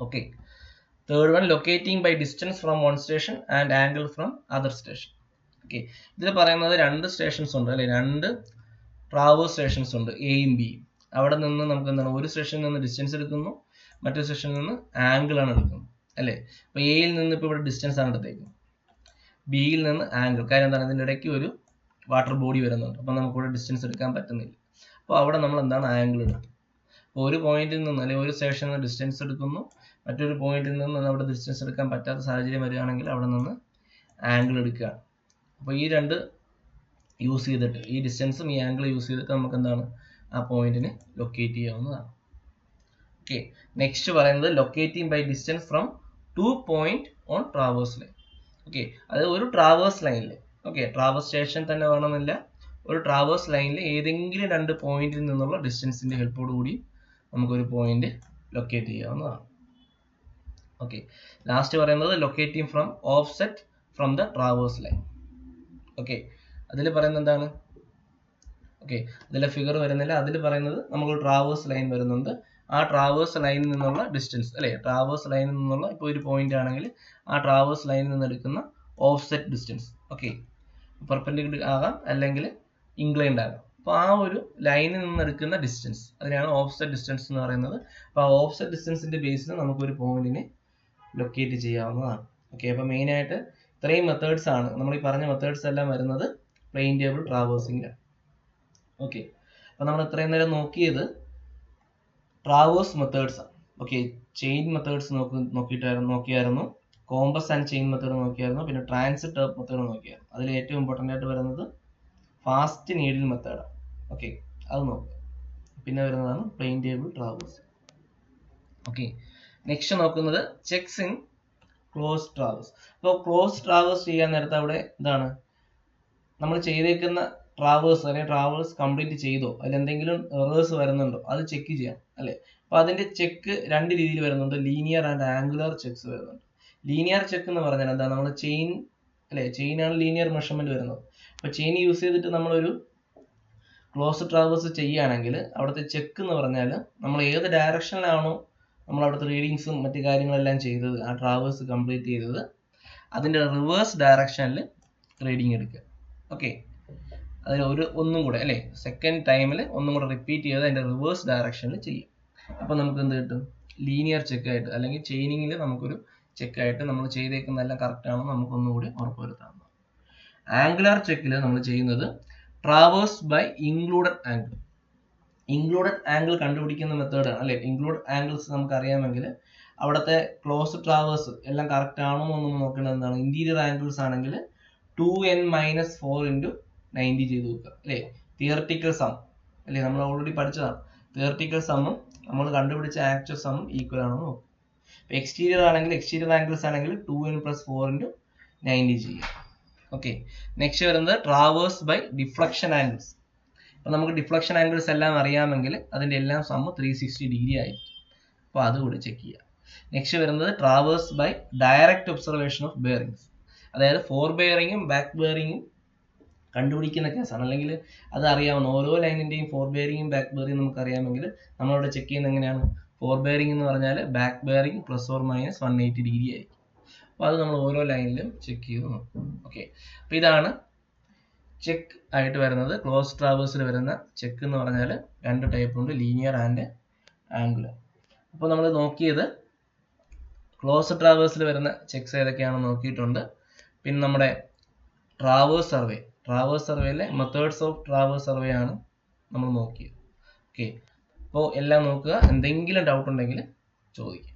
Okay, third one, locating by distance from one station and angle from other station. Okay, ഇതിൽ പറയുന്നത് രണ്ട് സ്റ്റേഷൻസ് ഉണ്ട്, അല്ലെ, രണ്ട് ട്രാവേഴ്സ് സ്റ്റേഷൻസ് ഉണ്ട്, എയും ബിയും. അവിടെ നിന്ന് നമുക്ക് എന്താണ്, ഒരു സ്റ്റേഷനിൽ നിന്ന് ഡിസ്റ്റൻസ് എടുക്കുന്നു, മറ്റൊരു സ്റ്റേഷനിൽ നിന്ന് ആംഗിൾ ആണ് എടുക്കുന്നത്, അല്ലേ. അപ്പോൾ എയിൽ നിന്ന് ഇപ്പോൾ ഇവിടെ ഡിസ്റ്റൻസ് ആണ് എടുത്തേക്കുന്നത്, ബിയിൽ നിന്ന് ആംഗിൾ. കാര്യം എന്താണ്, ഇതിൻ്റെ ഇടയ്ക്ക് ഒരു വാട്ടർ ബോഡി വരുന്നുണ്ട്, അപ്പോൾ നമുക്കിവിടെ ഡിസ്റ്റൻസ് എടുക്കാൻ പറ്റുന്നില്ല. അപ്പോൾ അവിടെ നമ്മൾ എന്താണ്, ആംഗിൾ എടുക്കും. അപ്പോൾ ഒരു പോയിന്റിൽ നിന്ന്, അല്ലെങ്കിൽ ഒരു സ്റ്റേഷനിൽ നിന്ന് ഡിസ്റ്റൻസ് എടുക്കുന്നു, മറ്റൊരു പോയിന്റിൽ നിന്ന് അവിടെ ഡിസ്റ്റൻസ് എടുക്കാൻ പറ്റാത്ത സാഹചര്യം വരികയാണെങ്കിൽ അവിടെ നിന്ന് ആംഗിൾ എടുക്കുകയാണ്. അപ്പോൾ ഈ രണ്ട് യൂസ് ചെയ്തിട്ട്, ഈ ഡിസ്റ്റൻസും ഈ ആംഗിൾ യൂസ് ചെയ്തിട്ട് നമുക്ക് എന്താണ്, ആ പോയിന്റിനെ ലൊക്കേറ്റ് ചെയ്യാവുന്നതാണ്. ഓക്കെ, നെക്സ്റ്റ് പറയുന്നത് locating by distance from 2 point on traverse line. Okay, അത് ഒരു ട്രാവേഴ്സ് ലൈനിൽ, ഓക്കെ, ട്രാവേഴ്സ് സ്റ്റേഷൻ തന്നെ വേണമെന്നില്ല, ഒരു ട്രാവേഴ്സ് ലൈനിൽ ഏതെങ്കിലും രണ്ട് പോയിന്റിൽ നിന്നുള്ള ഡിസ്റ്റൻസിന്റെ ഹെൽപ്പോട് കൂടി നമുക്കൊരു പോയിന്റ് ലൊക്കേറ്റ് ചെയ്യാവുന്നതാണ്. ഓക്കെ, ലാസ്റ്റ് പറയുന്നത് locating from offset from the traverse line. Okay, അതിൽ പറയുന്നത് എന്താണ്, ഓക്കെ, അതിലെ ഫിഗർ വരുന്നില്ല, അതിൽ പറയുന്നത് നമുക്ക് ട്രാവേഴ്സ് ലൈൻ വരുന്നുണ്ട്, ആ ട്രാവേഴ്സ് ലൈനിൽ നിന്നുള്ള ഡിസ്റ്റൻസ്, അല്ലെ, ട്രാവേഴ്സ് ലൈനിൽ നിന്നുള്ള ഇപ്പോൾ ഒരു പോയിന്റ് ആണെങ്കിൽ ആ ട്രാവേഴ്സ് ലൈനിൽ നിന്ന് എടുക്കുന്ന ഓഫ്സെറ്റ് ഡിസ്റ്റൻസ്, ഓക്കെ, പെർപെൻഡിക്കുലർ ആകാം അല്ലെങ്കിൽ ഇൻക്ലൈൻഡ് ആകാം. അപ്പോൾ ആ ഒരു ലൈനിൽ നിന്ന് എടുക്കുന്ന ഡിസ്റ്റൻസ്, അതിനാണ് ഓഫ്സെറ്റ് ഡിസ്റ്റൻസ് എന്ന് പറയുന്നത്. അപ്പോൾ ആ ഓഫ്സെറ്റ് ഡിസ്റ്റൻസിന്റെ ബേസിൽ നമുക്കൊരു പോയിന്റിനെ ലൊക്കേറ്റ് ചെയ്യാവുന്നതാണ്. ഓക്കെ, അപ്പോൾ മെയിനായിട്ട് ഇത്രയും മെത്തേഡ്സ് ആണ്, നമ്മൾ ഈ പറഞ്ഞ മെത്തേഡ്സ് എല്ലാം വരുന്നത് പ്ലെയിൻ ടേബിൾ ട്രാവേഴ്സിംഗിലാണ്. ഓക്കെ, അപ്പോൾ നമ്മൾ ഇത്രയും നേരം നോക്കിയത് ട്രാവേഴ്സ് മെത്തേഡ്സ് ആണ്. ഓക്കെ, ചെയിൻ മെത്തേഡ്സ് നോക്കിയായിരുന്നു, കോമ്പസ് ആൻഡ് ചെയിൻ മെത്തേഡ് നോക്കിയായിരുന്നു, പിന്നെ ട്രാൻസിറ്റ് ടേപ്പ് മെത്തേഡ് നോക്കിയായിരുന്നു. അതിൽ ഏറ്റവും ഇമ്പോർട്ടൻ്റ് ആയിട്ട് വരുന്നത് ഫാസ്റ്റ് നീഡിൽ മെത്തേഡാണ്. ഓക്കെ, അത് നോക്കുക. പിന്നെ വരുന്നതാണ് plain table traverse. Okay, next നോക്കുന്നത് ചെക്സ് ഇൻ ക്ലോസ് ട്രാവേഴ്സ്. അപ്പോൾ ക്ലോസ് ട്രാവേഴ്സ് ചെയ്യാൻ നേരത്തെ അവിടെ എന്താണ്, നമ്മൾ ചെയ്തേക്കുന്ന ട്രാവേഴ്സ് അല്ലെങ്കിൽ ട്രാവേഴ്സ് കംപ്ലീറ്റ് ചെയ്തോ, അതിൽ എന്തെങ്കിലും എറേഴ്സ് വരുന്നുണ്ടോ, അത് ചെക്ക് ചെയ്യാം, അല്ലേ. അപ്പോൾ അതിന്റെ ചെക്ക് രണ്ട് രീതിയിൽ വരുന്നുണ്ട്, ലീനിയർ ആൻഡ് ആംഗുലർ ചെക്സ് വരുന്നുണ്ട്. ലീനിയർ ചെക്ക് എന്ന് പറഞ്ഞാൽ എന്താണ്, നമ്മൾ ചെയിൻ, അല്ലെ, ചെയിനാണ് ലീനിയർ മെഷർമെന്റ് വരുന്നത്. അപ്പോൾ ചെയിൻ യൂസ് ചെയ്തിട്ട് നമ്മളൊരു ക്ലോസ് ട്രാവേഴ്സ് ചെയ്യുകയാണെങ്കിൽ അവിടുത്തെ ചെക്ക് എന്ന് പറഞ്ഞാൽ നമ്മൾ ഏത് ഡയറക്ഷനിലാണോ നമ്മൾ അവിടുത്തെ റീഡിങ്സും മറ്റു കാര്യങ്ങളെല്ലാം ചെയ്തത്, ആ ട്രാവേഴ്സ് കംപ്ലീറ്റ് ചെയ്തത്, അതിൻ്റെ റിവേഴ്സ് ഡയറക്ഷനിൽ റീഡിങ് എടുക്കുക. ഓക്കെ, അതിൽ ഒന്നും കൂടെ, അല്ലേ, സെക്കൻഡ് ടൈമിൽ ഒന്നും കൂടെ റിപ്പീറ്റ് ചെയ്ത് അതിൻ്റെ റിവേഴ്സ് ഡയറക്ഷനിൽ ചെയ്യും. അപ്പോൾ നമുക്ക് എന്ത് കിട്ടും, ലീനിയർ ചെക്കായിട്ട്, അല്ലെങ്കിൽ ചെയിനിങ്ങിൽ നമുക്കൊരു ചെക്കായിട്ട് നമ്മൾ ചെയ്തേക്കുന്നതെല്ലാം കറക്റ്റ് ആണെന്ന് നമുക്കൊന്നുകൂടി ഉറപ്പുവരുത്താവുന്നതാണ്. ആംഗുലാർ ചെക്കിൽ നമ്മൾ ചെയ്യുന്നത് traverse by included angle. Included angle കണ്ടുപിടിക്കുന്ന മെത്തേഡാണ്, അല്ലെ. ഇൻക്ലൂഡഡ് ആംഗിൾസ് നമുക്ക് അറിയാമെങ്കിൽ അവിടുത്തെ ക്ലോസ് ട്രാവേഴ്സ് എല്ലാം കറക്റ്റ് ആണോ എന്നൊന്നും നോക്കേണ്ടത് എന്താണ്, ഇന്റീരിയർ ആംഗിൾസ് ആണെങ്കിൽ 2n-4 × 90 ചെയ്ത് നോക്കുക, അല്ലേ. തിയററ്റിക്കൽ സം, അല്ലേ, നമ്മൾ ഓൾറെഡി പഠിച്ചതാണ്. തിയററ്റിക്കൽ സമ്മും നമ്മൾ കണ്ടുപിടിച്ച ആക്ച്വൽ സമ്മും ഈക്വൽ ആണെന്ന് നോക്കുക. ഇപ്പോൾ എക്സ്റ്റീരിയർ ആണെങ്കിൽ, എക്സ്റ്റീരിയർ ആംഗിൾസ് ആണെങ്കിൽ 2n+4 × 90 ചെയ്യുക. ഓക്കെ, നെക്സ്റ്റ് വരുന്നത് ട്രാവേഴ്സ് ബൈ ഡിഫ്ലക്ഷൻ ആംഗിൾസ്. അപ്പോൾ നമുക്ക് ഡിഫ്ലക്ഷൻ ആംഗിൾസ് എല്ലാം അറിയാമെങ്കിൽ അതിൻ്റെ എല്ലാം സമ്മ് 360 ഡിഗ്രി ആയിരിക്കും. അപ്പോൾ അതുകൂടി ചെക്ക് ചെയ്യുക. നെക്സ്റ്റ് വരുന്നത് traverse by direct observation of bearings. അതായത് ഫോർ ബെയറിങ്ങും ബാക്ക് ബെയറിങ്ങും കണ്ടുപിടിക്കുന്ന കേസാണ്, അല്ലെങ്കിൽ അത് അറിയാവുന്ന ഓരോ ലൈനിൻ്റെയും ഫോർ ബെയറിങ്ങും ബാക്ക് ബെയറിങ്ങും നമുക്ക് അറിയാമെങ്കിൽ നമ്മളവിടെ ചെക്ക് ചെയ്യുന്നത് എങ്ങനെയാണ്, ഫോർ ബെയറിംഗ് എന്ന് പറഞ്ഞാൽ ബാക്ക് ബെയറിംഗ് ±180 ഡിഗ്രി ആയിരിക്കും. അപ്പോൾ അത് നമ്മൾ ഓരോ ലൈനിലും ചെക്ക് ചെയ്ത് നോക്കും. ഓക്കെ, അപ്പോൾ ഇതാണ് ചെക്ക് ആയിട്ട് വരുന്നത്. ക്ലോസ് ട്രാവേഴ്സിൽ വരുന്ന ചെക്ക് എന്ന് പറഞ്ഞാൽ രണ്ട് ടൈപ്പ് ഉണ്ട്, ലീനിയർ ആൻഡ് ആംഗുലർ. അപ്പോൾ നമ്മൾ നോക്കിയത് ക്ലോസ് ട്രാവേഴ്സിൽ വരുന്ന ചെക്സ് ഏതൊക്കെയാണെന്ന് നോക്കിയിട്ടുണ്ട്. പിന്നെ നമ്മുടെ ട്രാവേഴ്സ് സർവേയിലെ മെത്തേഡ്സ് ഓഫ് ട്രാവേഴ്സ് സർവേ ആണ് നമ്മൾ നോക്കിയത്. ഓക്കെ, അപ്പോൾ എല്ലാം നോക്കുക, എന്തെങ്കിലും ഡൗട്ട് ഉണ്ടെങ്കിൽ ചോദിക്കുക.